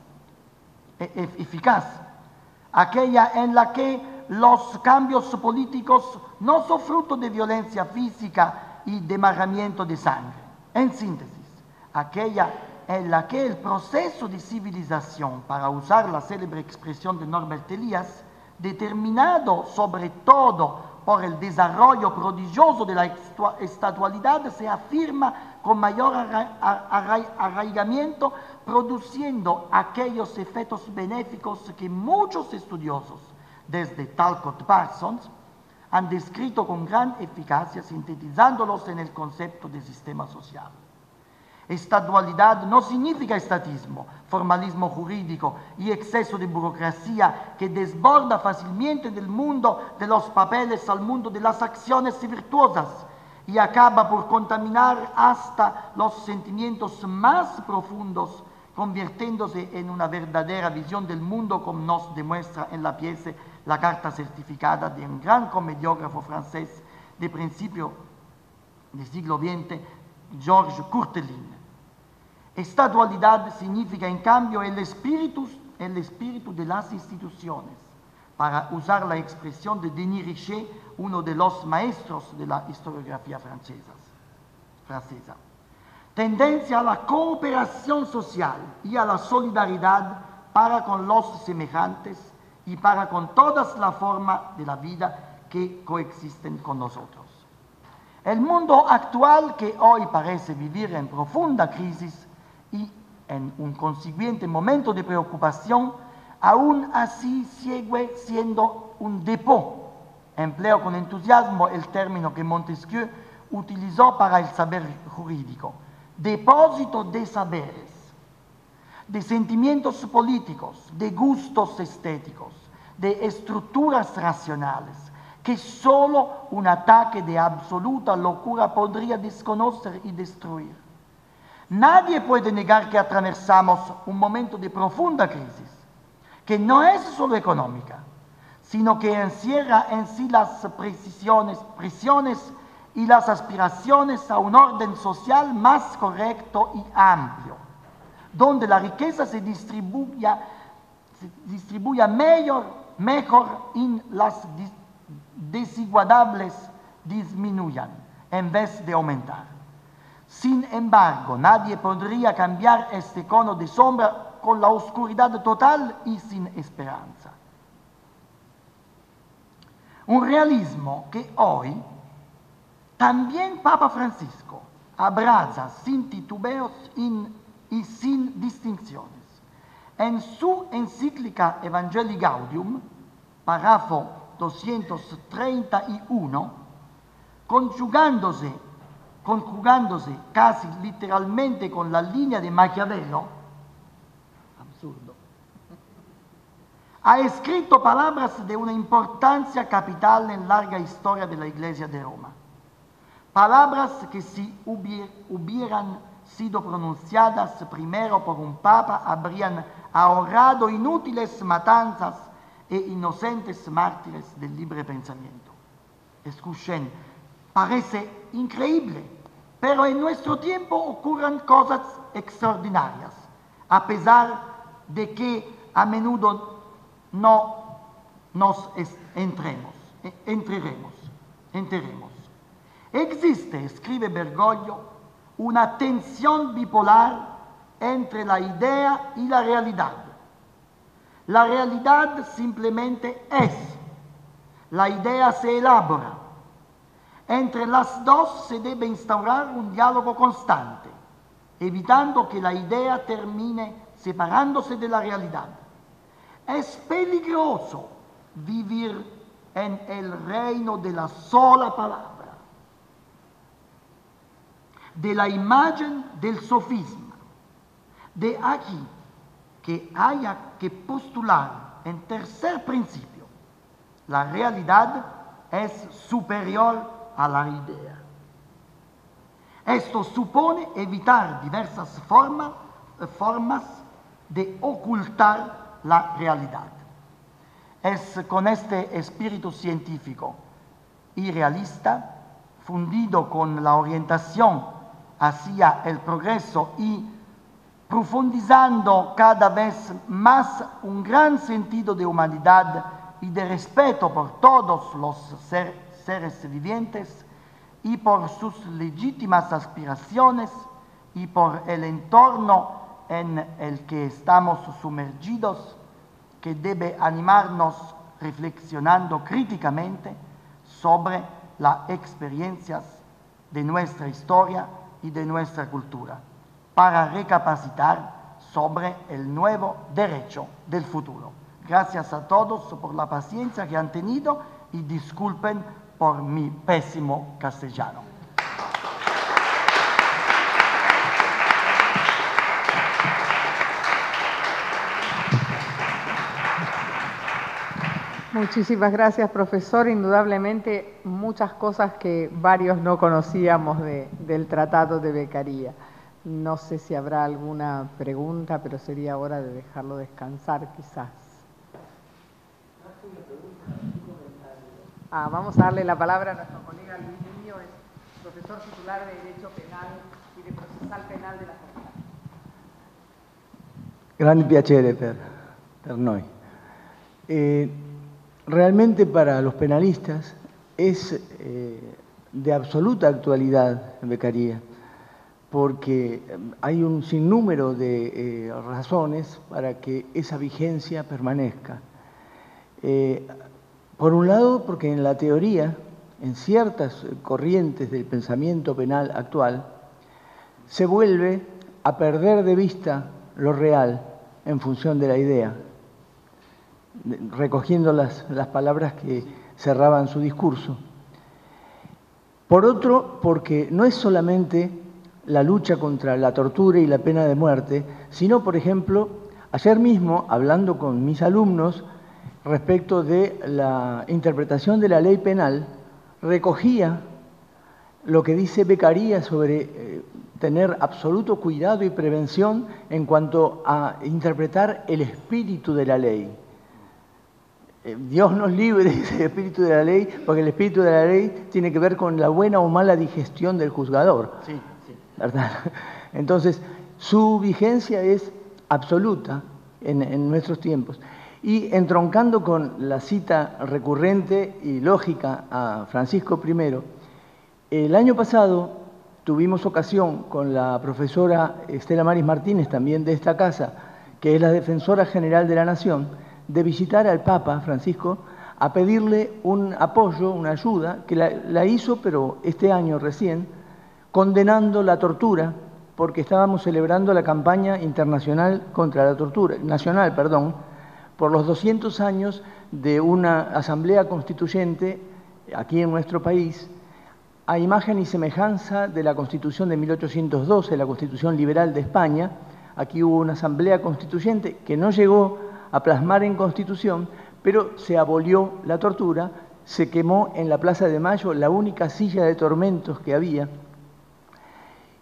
aquella en la que los cambios políticos no son fruto de violencia física y derramamiento de sangre. En síntesis, aquella en la que el proceso de civilización, para usar la célebre expresión de Norbert Elias, determinado sobre todo por el desarrollo prodigioso de la estatualidad, se afirma con mayor arraigamiento, produciendo aquellos efectos benéficos que muchos estudiosos, desde Talcott Parsons, han descrito con gran eficacia, sintetizándolos en el concepto de sistema social. Estatualidad no significa estatismo, formalismo jurídico y exceso de burocracia que desborda fácilmente del mundo de los papeles al mundo de las acciones virtuosas y acaba por contaminar hasta los sentimientos más profundos, convirtiéndose en una verdadera visión del mundo, como nos demuestra en la pieza La carta certificada de un gran comediógrafo francés de principio del siglo XX, Georges Courteline. Estatualidad significa, en cambio, el espíritu de las instituciones, para usar la expresión de Denis Richet, uno de los maestros de la historiografía francesa. Tendencia a la cooperación social y a la solidaridad para con los semejantes y para con todas las formas de la vida que coexisten con nosotros. El mundo actual, que hoy parece vivir en profunda crisis y en un consiguiente momento de preocupación, aún así sigue siendo un depot. Empleo con entusiasmo el término que Montesquieu utilizó para el saber jurídico. Depósito de saberes, de sentimientos políticos, de gustos estéticos, de estructuras racionales, que solo un ataque de absoluta locura podría desconocer y destruir. Nadie puede negar que atravesamos un momento de profunda crisis, que no es solo económica, sino que encierra en sí las prisiones y las aspiraciones a un orden social más correcto y amplio, donde la riqueza se distribuya mejor y las desigualdades disminuyan en vez de aumentar. Sin embargo, nadie podría cambiar este cono de sombra con la oscuridad total y sin esperanza. Un realismo que hoy también Papa Francisco abraza sin titubeos y sin distinciones. En su encíclica Evangelii Gaudium, párrafo 231, conjugándose casi literalmente con la línea de Maquiavelo, absurdo, ha escrito palabras de una importancia capital en la larga historia de la Iglesia de Roma. Palabras que si hubieran sido pronunciadas primero por un papa habrían ahorrado inútiles matanzas e inocentes mártires del libre pensamiento. Escuchen, parece increíble, pero en nuestro tiempo ocurren cosas extraordinarias, a pesar de que a menudo no nos enteremos. Existe, escribe Bergoglio, una tensión bipolar entre la idea y la realidad. La realidad simplemente es, la idea se elabora. Entre las dos se debe instaurar un diálogo constante, evitando que la idea termine separándose de la realidad. Es peligroso vivir en el reino de la sola palabra, de la imagen del sofisma. De aquí que haya que postular en tercer principio, la realidad es superior a la idea. Esto supone evitar diversas formas de ocultar la realidad. Es con este espíritu científico y realista, fundido con la orientación hacia el progreso y profundizando cada vez más un gran sentido de humanidad y de respeto por todos los seres vivientes y por sus legítimas aspiraciones y por el entorno en el que estamos sumergidos, que debe animarnos reflexionando críticamente sobre las experiencias de nuestra historia y de nuestra cultura, para recapacitar sobre el nuevo derecho del futuro. Gracias a todos por la paciencia que han tenido y disculpen por mi pésimo castellano. Muchísimas gracias, profesor. Indudablemente muchas cosas que varios no conocíamos del Tratado de Beccaria. No sé si habrá alguna pregunta, pero sería hora de dejarlo descansar quizás. Vamos a darle la palabra a nuestro colega Luis Niño, es profesor titular de Derecho Penal y de Procesal Penal de la Facultad. Grande piacere per noi. Realmente para los penalistas es de absoluta actualidad Beccaria, porque hay un sinnúmero de razones para que esa vigencia permanezca. Por un lado, porque en la teoría, en ciertas corrientes del pensamiento penal actual, se vuelve a perder de vista lo real en función de la idea, recogiendo las palabras que cerraban su discurso. Por otro, porque no es solamente la lucha contra la tortura y la pena de muerte, sino, por ejemplo, ayer mismo, hablando con mis alumnos respecto de la interpretación de la ley penal, recogía lo que dice Beccaria sobre tener absoluto cuidado y prevención en cuanto a interpretar el espíritu de la ley. Dios nos libre de ese espíritu de la ley, porque el espíritu de la ley tiene que ver con la buena o mala digestión del juzgador. Sí, sí. ¿Verdad? Entonces, su vigencia es absoluta en nuestros tiempos. Y entroncando con la cita recurrente y lógica a Francisco I, el año pasado tuvimos ocasión con la profesora Estela Maris Martínez, también de esta casa, que es la Defensora General de la Nación, de visitar al Papa Francisco a pedirle un apoyo, una ayuda, que la hizo, pero este año recién, condenando la tortura, porque estábamos celebrando la campaña internacional contra la tortura, nacional, perdón, por los 200 años de una asamblea constituyente aquí en nuestro país, a imagen y semejanza de la Constitución de 1812, la Constitución Liberal de España. Aquí hubo una asamblea constituyente que no llegó a plasmar en Constitución, pero se abolió la tortura, se quemó en la Plaza de Mayo la única silla de tormentos que había,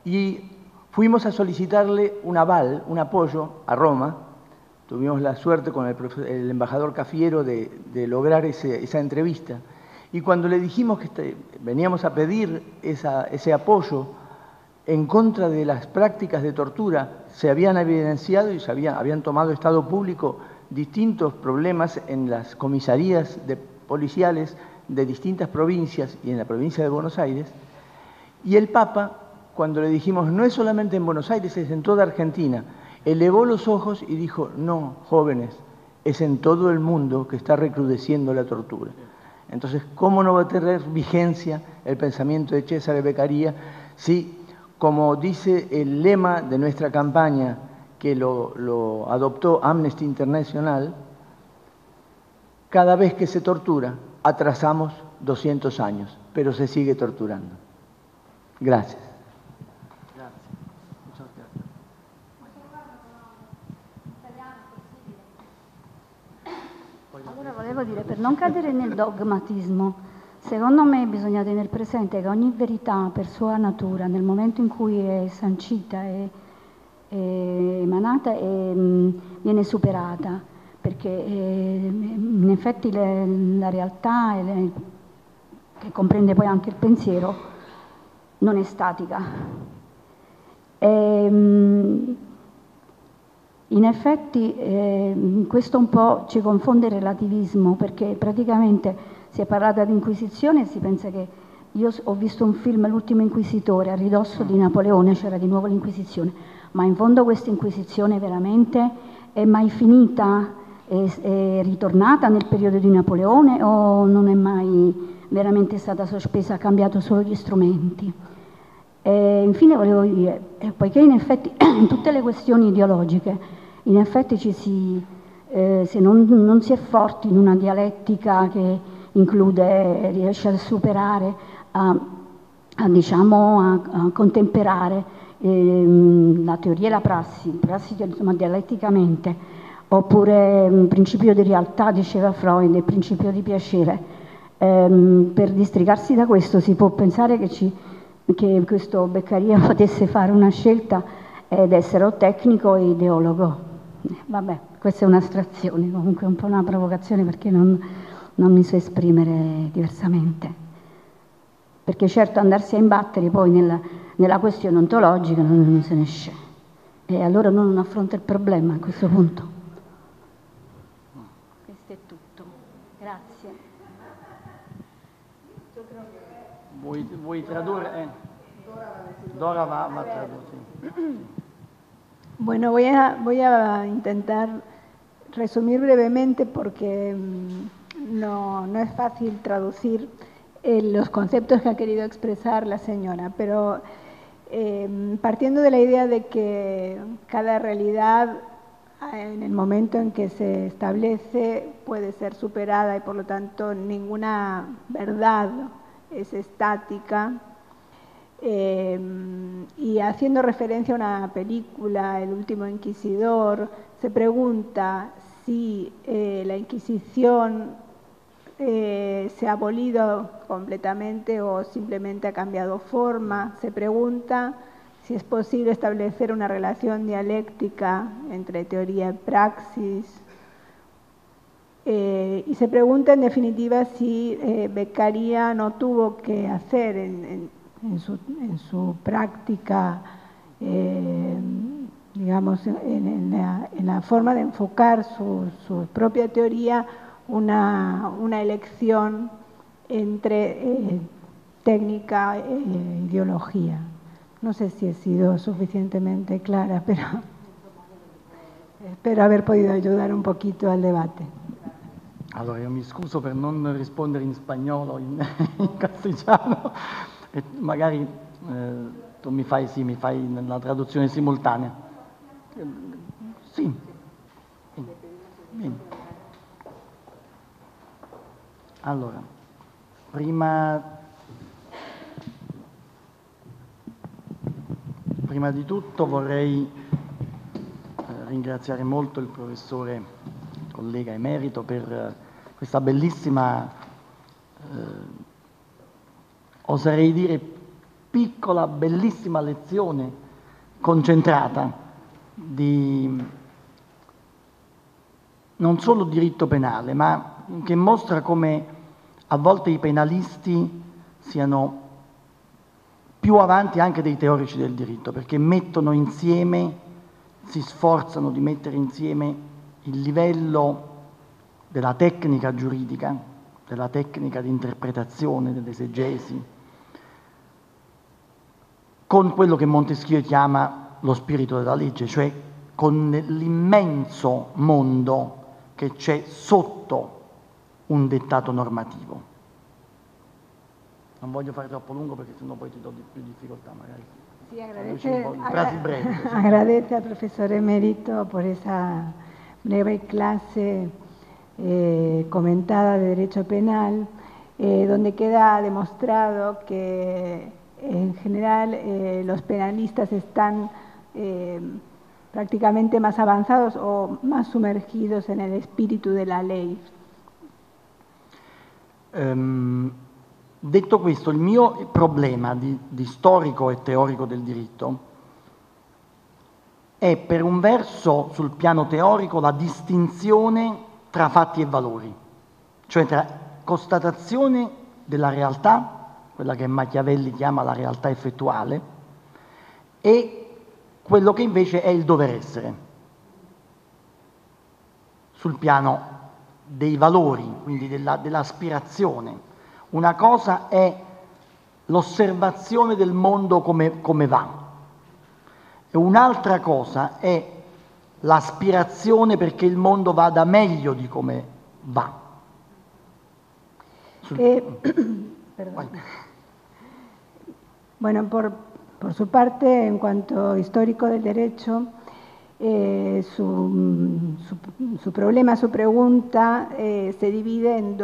y fuimos a solicitarle un aval, un apoyo a Roma. Tuvimos la suerte con el embajador Cafiero de lograr esa entrevista. Y cuando le dijimos que veníamos a pedir ese apoyo en contra de las prácticas de tortura, se habían evidenciado y habían tomado estado público distintos problemas en las comisarías policiales de distintas provincias y en la provincia de Buenos Aires. Y el Papa, cuando le dijimos, no es solamente en Buenos Aires, es en toda Argentina, elevó los ojos y dijo, no, jóvenes, es en todo el mundo que está recrudeciendo la tortura. Entonces, ¿cómo no va a tener vigencia el pensamiento de Cesare Beccaria si, como dice el lema de nuestra campaña, que lo adoptó Amnesty International, cada vez que se tortura, atrasamos 200 años, pero se sigue torturando? Gracias. Allora volevo dire, per non cadere nel dogmatismo, Secondo me bisogna tenere presente che ogni verità per sua natura, nel momento in cui è sancita e emanata, viene superata, perché in effetti la realtà, che comprende poi anche il pensiero, non è statica. In effetti questo un po' ci confonde il relativismo, perché praticamente si è parlato di Inquisizione e si pensa che... Io ho visto un film, L'ultimo Inquisitore, a ridosso di Napoleone c'era di nuovo l'Inquisizione, ma in fondo questa Inquisizione veramente è mai finita? È ritornata nel periodo di Napoleone o non è mai veramente stata sospesa, ha cambiato solo gli strumenti? E infine volevo dire, poiché in effetti in tutte le questioni ideologiche, in effetti se non si è forti in una dialettica che riesce a superare, a contemperare la teoria e la prassi insomma, dialetticamente, oppure principio di realtà, diceva Freud, e principio di piacere. Per districarsi da questo si può pensare che questo Beccaria potesse fare una scelta ed essere o tecnico o ideologo. Vabbè, questa è un'astrazione, comunque un po' una provocazione, perché non mi so esprimere diversamente. Perché certo andarsi a imbattere poi nella questione ontologica non se ne esce. E allora uno non affronta il problema a questo punto. Questo è tutto. Grazie. Vuoi tradurre? Dora va a tradurre. Bueno, voy a intentar resumir brevemente porque no es fácil traducir los conceptos que ha querido expresar la señora, pero partiendo de la idea de que cada realidad en el momento en que se establece puede ser superada y por lo tanto ninguna verdad es estática, y haciendo referencia a una película, El último inquisidor, se pregunta si la Inquisición se ha abolido completamente o simplemente ha cambiado forma. Se pregunta si es posible establecer una relación dialéctica entre teoría y praxis. Y se pregunta en definitiva si Beccaria no tuvo que hacer en su práctica, digamos, en la forma de enfocar su propia teoría, una elección entre técnica e ideología. No sé si he sido suficientemente clara, pero espero haber podido ayudar un poquito al debate. Allora, io mi scuso per non rispondere in spagnolo o in castigliano, e magari tu mi fai la traduzione simultanea. Sì. Bene. Allora, prima di tutto vorrei ringraziare molto il professore, collega emerito, per questa bellissima, oserei dire piccola, bellissima lezione concentrata di non solo diritto penale, ma che mostra come a volte i penalisti siano più avanti anche dei teorici del diritto, perché mettono insieme, si sforzano di mettere insieme il livello della tecnica giuridica, della tecnica di interpretazione, dell'esegesi, con quello che Montesquieu chiama lo spirito della legge, cioè con l'immenso mondo che c'è sotto un dettato normativo. Non voglio fare troppo lungo perché sennò poi ti do più difficoltà magari. Sí, agradece al profesor emérito por esa breve clase comentada de Derecho Penal, donde queda demostrado que en general los penalistas están prácticamente más avanzados o más sumergidos en el espíritu de la ley. Detto questo, il mio problema di storico e teorico del diritto è, per un verso, sul piano teorico, la distinzione tra fatti e valori, cioè tra constatazione della realtà, quella che Machiavelli chiama la realtà effettuale, e quello che invece è il dover essere, sul piano dei valori, quindi dell'aspirazione. Una cosa è l'osservazione del mondo come va, e un'altra cosa è l'aspirazione perché il mondo vada meglio di come va. Perdón. Bueno, por su parte, en cuanto histórico del derecho, su problema, su pregunta, se divide en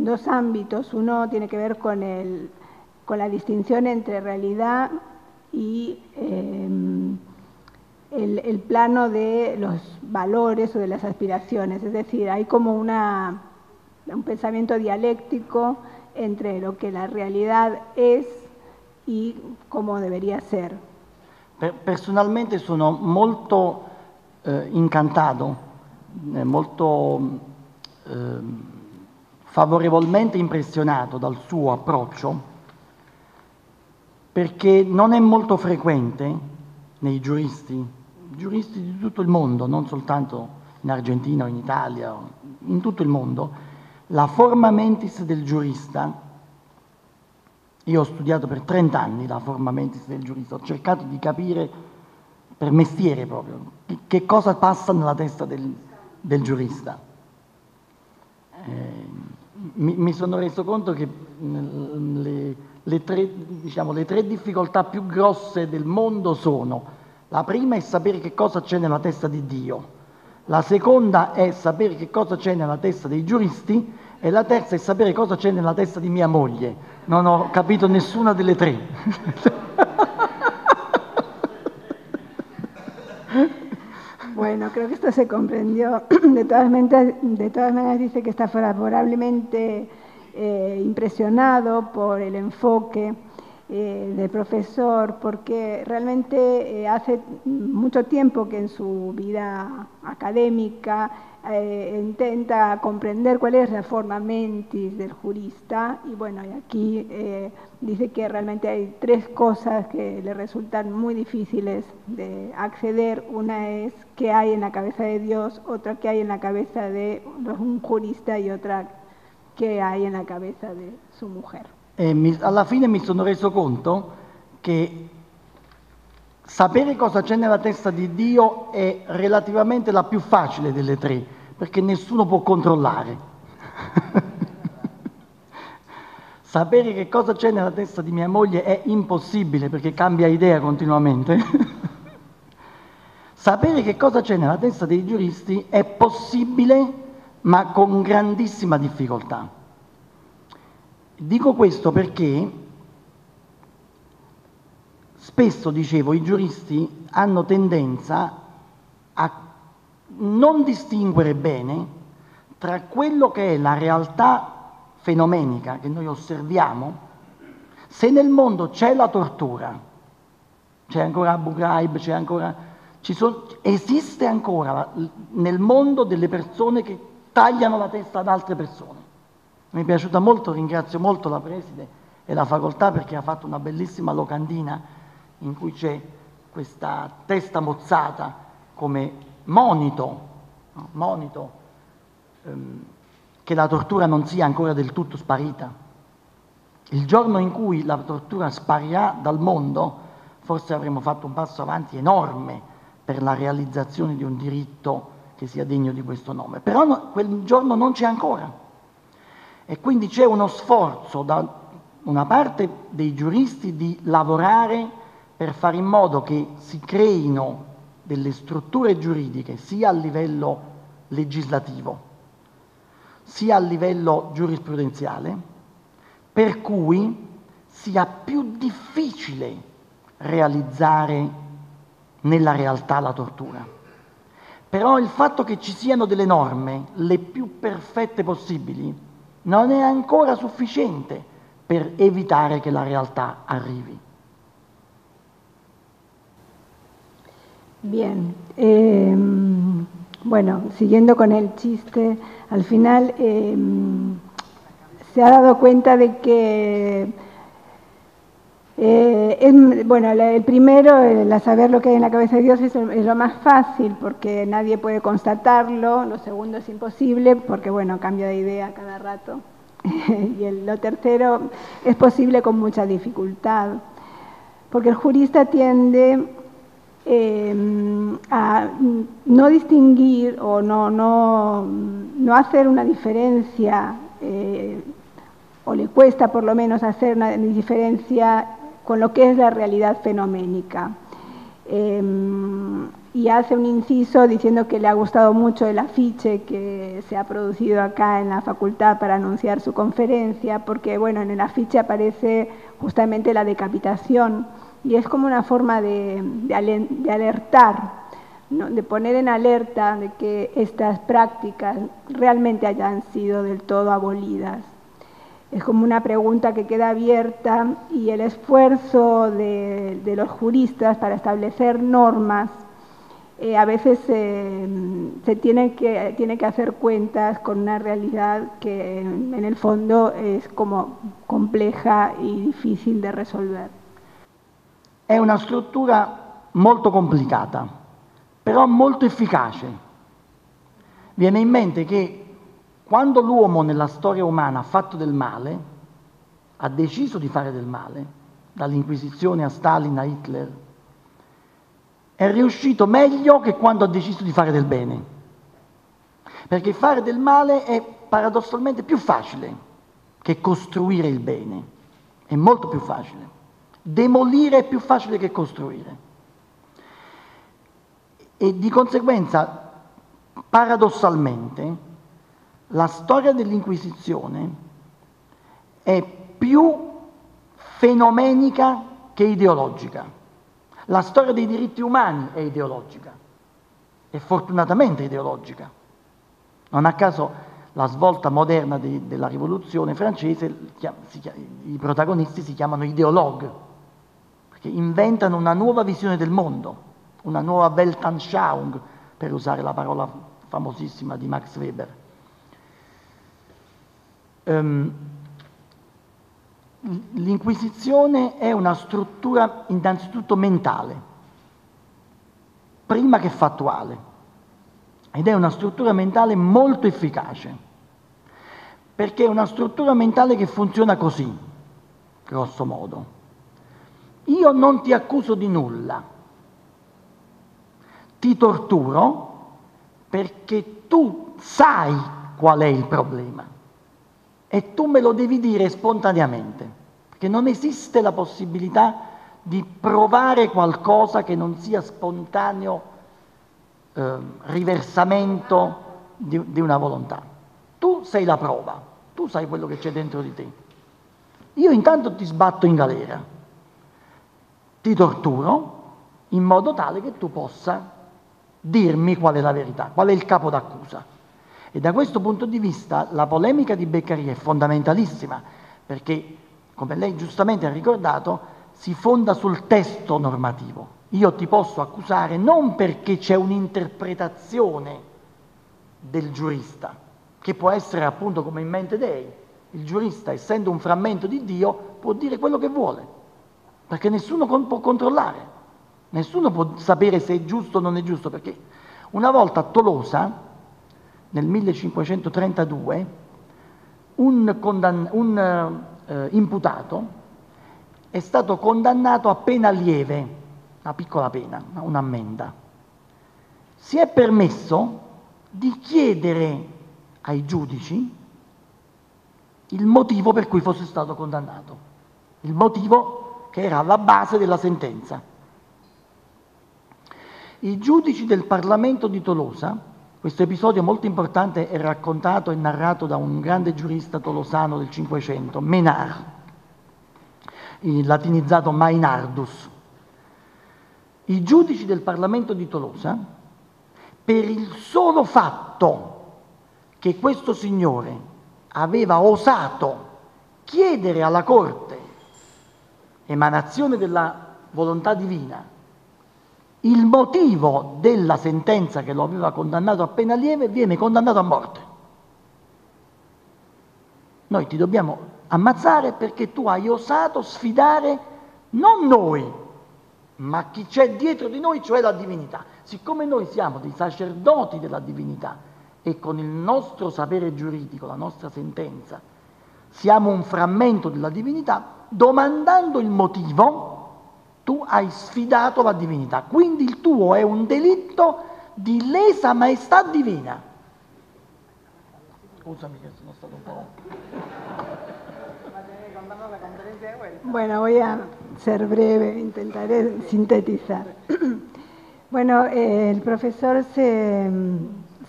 dos ámbitos. Uno tiene que ver con la distinción entre realidad y el plano de los valores o de las aspiraciones. Es decir, hay como un pensamiento dialéctico entre lo que la realidad es y cómo debería ser. Personalmente sono molto incantato, molto favorevolmente impressionato dal suo approccio, perché non è molto frequente nei giuristi di tutto il mondo, non soltanto in Argentina o in Italia, in tutto il mondo, la forma mentis del giurista. Io ho studiato per 30 anni la forma mentis del giurista, ho cercato di capire per mestiere proprio che cosa passa nella testa del giurista. Mi sono reso conto che le tre difficoltà più grosse del mondo sono: la prima è sapere che cosa c'è nella testa di Dio, la seconda è sapere che cosa c'è nella testa dei giuristi, e la terza è sapere cosa c'è nella testa di mia moglie. Non ho capito nessuna delle tre. Bueno, creo que esto se comprendió. De todas maneras dice que está favorablemente impresionado por el enfoque del profesor, porque realmente hace mucho tiempo que en su vida académica intenta comprender cuál es la forma mentis del jurista, y bueno, y aquí dice que realmente hay tres cosas que le resultan muy difíciles de acceder. Una es qué hay en la cabeza de Dios, otra qué hay en la cabeza de un jurista y otra qué hay en la cabeza de su mujer. Alla fine mi sono reso conto che sapere cosa c'è nella testa di Dio è relativamente la più facile delle tre, perché nessuno può controllare. Sapere che cosa c'è nella testa di mia moglie è impossibile, perché cambia idea continuamente. Sapere che cosa c'è nella testa dei giuristi è possibile, ma con grandissima difficoltà. Dico questo perché spesso, dicevo, i giuristi hanno tendenza a non distinguere bene tra quello che è la realtà fenomenica che noi osserviamo. Se nel mondo c'è la tortura, c'è ancora Abu Ghraib, esiste ancora nel mondo delle persone che tagliano la testa ad altre persone. Mi è piaciuta molto, ringrazio molto la preside e la facoltà, perché ha fatto una bellissima locandina in cui c'è questa testa mozzata come monito, che la tortura non sia ancora del tutto sparita. Il giorno in cui la tortura sparirà dal mondo, forse avremo fatto un passo avanti enorme per la realizzazione di un diritto che sia degno di questo nome. Però quel giorno non c'è ancora. E quindi c'è uno sforzo da una parte dei giuristi di lavorare per fare in modo che si creino delle strutture giuridiche sia a livello legislativo sia a livello giurisprudenziale, per cui sia più difficile realizzare nella realtà la tortura. Però il fatto che ci siano delle norme, le più perfette possibili, non è ancora sufficiente per evitare che la realtà arrivi. Bien, bueno, siguiendo con el chiste, al final se ha dado cuenta de que, bueno, el primero, el saber lo que hay en la cabeza de Dios es lo más fácil porque nadie puede constatarlo, lo segundo es imposible porque, bueno, cambia de idea cada rato, y lo tercero es posible con mucha dificultad, porque el jurista tiende a no distinguir o no hacer una diferencia, o le cuesta por lo menos hacer una diferencia con lo que es la realidad fenoménica. Y hace un inciso diciendo que le ha gustado mucho el afiche que se ha producido acá en la facultad para anunciar su conferencia, porque bueno, en el afiche aparece justamente la decapitación, y es como una forma de alertar, ¿no? De poner en alerta de que estas prácticas realmente hayan sido del todo abolidas. Es como una pregunta que queda abierta, y el esfuerzo de los juristas para establecer normas a veces se tiene que hacer cuentas con una realidad que en el fondo es como compleja y difícil de resolver. È una struttura molto complicata, però molto efficace. Viene in mente che quando l'uomo nella storia umana ha fatto del male, ha deciso di fare del male, dall'Inquisizione a Stalin a Hitler, è riuscito meglio che quando ha deciso di fare del bene. Perché fare del male è paradossalmente più facile che costruire il bene, è molto più facile. Demolire è più facile che costruire. E di conseguenza, paradossalmente, la storia dell'Inquisizione è più fenomenica che ideologica. La storia dei diritti umani è ideologica, e fortunatamente ideologica. Non a caso la svolta moderna della rivoluzione francese, i protagonisti si chiamano ideologue, perché inventano una nuova visione del mondo, una nuova Weltanschauung, per usare la parola famosissima di Max Weber. L'Inquisizione è una struttura innanzitutto mentale, prima che fattuale, ed è una struttura mentale molto efficace, perché è una struttura mentale che funziona così, grosso modo. Io non ti accuso di nulla, ti torturo perché tu sai qual è il problema e tu me lo devi dire spontaneamente, perché non esiste la possibilità di provare qualcosa che non sia spontaneo riversamento di una volontà. Tu sei la prova, tu sai quello che c'è dentro di te. Io intanto ti sbatto in galera, ti torturo in modo tale che tu possa dirmi qual è la verità, qual è il capo d'accusa. E da questo punto di vista la polemica di Beccaria è fondamentalissima, perché, come lei giustamente ha ricordato, si fonda sul testo normativo. Io ti posso accusare non perché c'è un'interpretazione del giurista, che può essere appunto come in mente Dei. Il giurista, essendo un frammento di Dio, può dire quello che vuole, perché nessuno può controllare, nessuno può sapere se è giusto o non è giusto, perché una volta a Tolosa, nel 1532, un imputato è stato condannato a pena lieve, una piccola pena, un'ammenda. Si è permesso di chiedere ai giudici il motivo per cui fosse stato condannato, il motivo che era alla base della sentenza. I giudici del Parlamento di Tolosa, questo episodio molto importante è raccontato e narrato da un grande giurista tolosano del Cinquecento, Menard, latinizzato Mainardus. I giudici del Parlamento di Tolosa, per il solo fatto che questo signore aveva osato chiedere alla Corte, emanazione della volontà divina, il motivo della sentenza che lo aveva condannato a pena lieve, viene condannato a morte. Noi ti dobbiamo ammazzare perché tu hai osato sfidare non noi, ma chi c'è dietro di noi, cioè la divinità. Siccome noi siamo dei sacerdoti della divinità e con il nostro sapere giuridico, la nostra sentenza, siamo un frammento della divinità, domandando il motivo, tu hai sfidato la divinità. Quindi il tuo è un delitto di lesa maestà divina. Scusami che sono stato un po'... Bueno, voy a ser breve, intentaré sintetizar. Bueno, el profesor se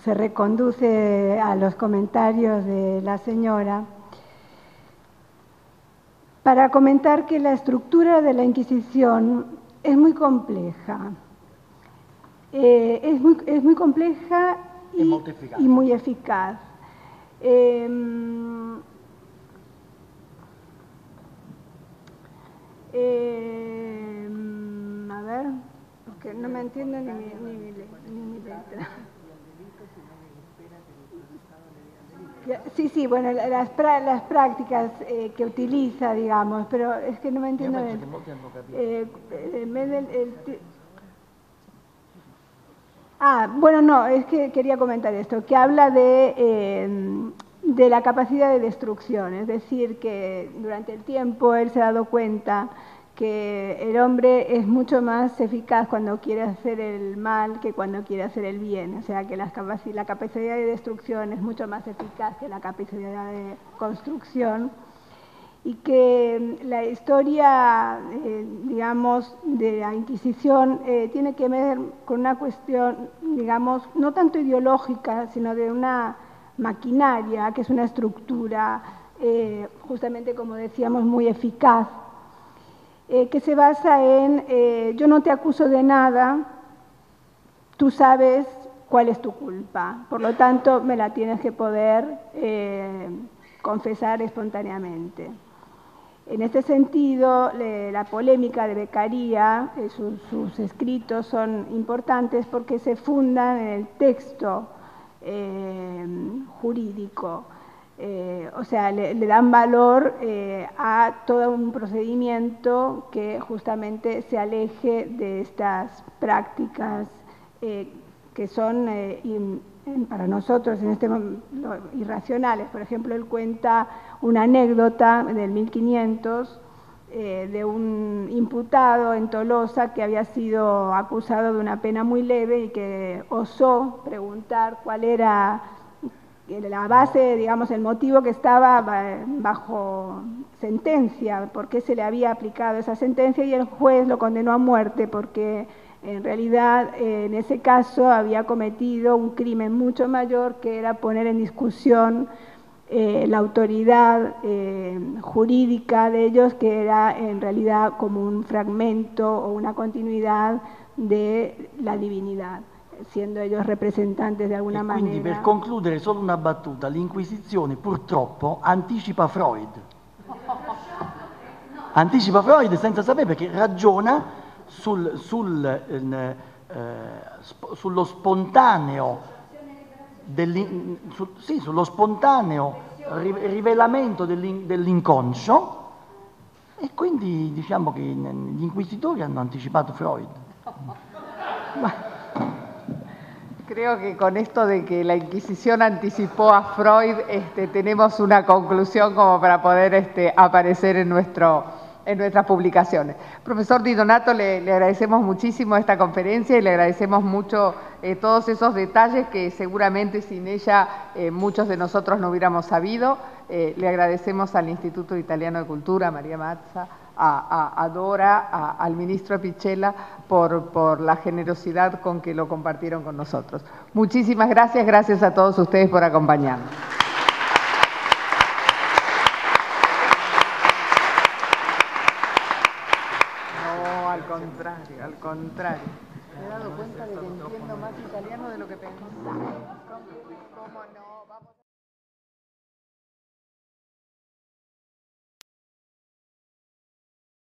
reconduce a los comentarios de la señora para comentar que la estructura de la Inquisición es muy compleja. Es muy compleja y muy eficaz. A ver, porque no me entiendo ni mi letra. Sí, bueno, las prácticas que utiliza, digamos, pero es que no me entiendo. Bueno, no, es que quería comentar esto, que habla de la capacidad de destrucción, es decir, que durante el tiempo él se ha dado cuenta que el hombre es mucho más eficaz cuando quiere hacer el mal que cuando quiere hacer el bien, o sea que la capacidad de destrucción es mucho más eficaz que la capacidad de construcción, y que la historia, digamos, de la Inquisición tiene que ver con una cuestión, digamos, no tanto ideológica, sino de una maquinaria, que es una estructura, justamente como decíamos, muy eficaz, que se basa en yo no te acuso de nada, tú sabes cuál es tu culpa, por lo tanto me la tienes que poder confesar espontáneamente. En este sentido, la polémica de Beccaria, sus escritos son importantes porque se fundan en el texto jurídico. O sea, le dan valor a todo un procedimiento que justamente se aleje de estas prácticas que son para nosotros en este momento irracionales. Por ejemplo, él cuenta una anécdota del 1500 de un imputado en Tolosa que había sido acusado de una pena muy leve y que osó preguntar cuál era la base, digamos, el motivo que estaba bajo sentencia, por qué se le había aplicado esa sentencia, y el juez lo condenó a muerte porque en realidad en ese caso había cometido un crimen mucho mayor, que era poner en discusión la autoridad jurídica de ellos, que era en realidad como un fragmento o una continuidad de la divinità, essendo ellos representantes di alguna manera. Quindi, per concludere, solo una battuta: l'Inquisizione purtroppo anticipa Freud. Anticipa Freud senza sapere, perché ragiona sullo spontaneo sullo spontaneo rivelamento dell'inconscio, e quindi diciamo che gli inquisitori hanno anticipato Freud. Creo que con esto de que la Inquisición anticipó a Freud, tenemos una conclusión como para poder aparecer en nuestras publicaciones. Profesor Di Donato, le agradecemos muchísimo esta conferencia y le agradecemos mucho todos esos detalles que seguramente sin ella muchos de nosotros no hubiéramos sabido. Le agradecemos al Instituto Italiano de Cultura, a María Mazza, a Dora, al ministro Pichella por la generosidad con que lo compartieron con nosotros. Muchísimas gracias, gracias a todos ustedes por acompañarnos. No, al contrario, al contrario. Me he dado cuenta de que entiendo más italiano de lo que pensaba. ¿Cómo no? Vamos.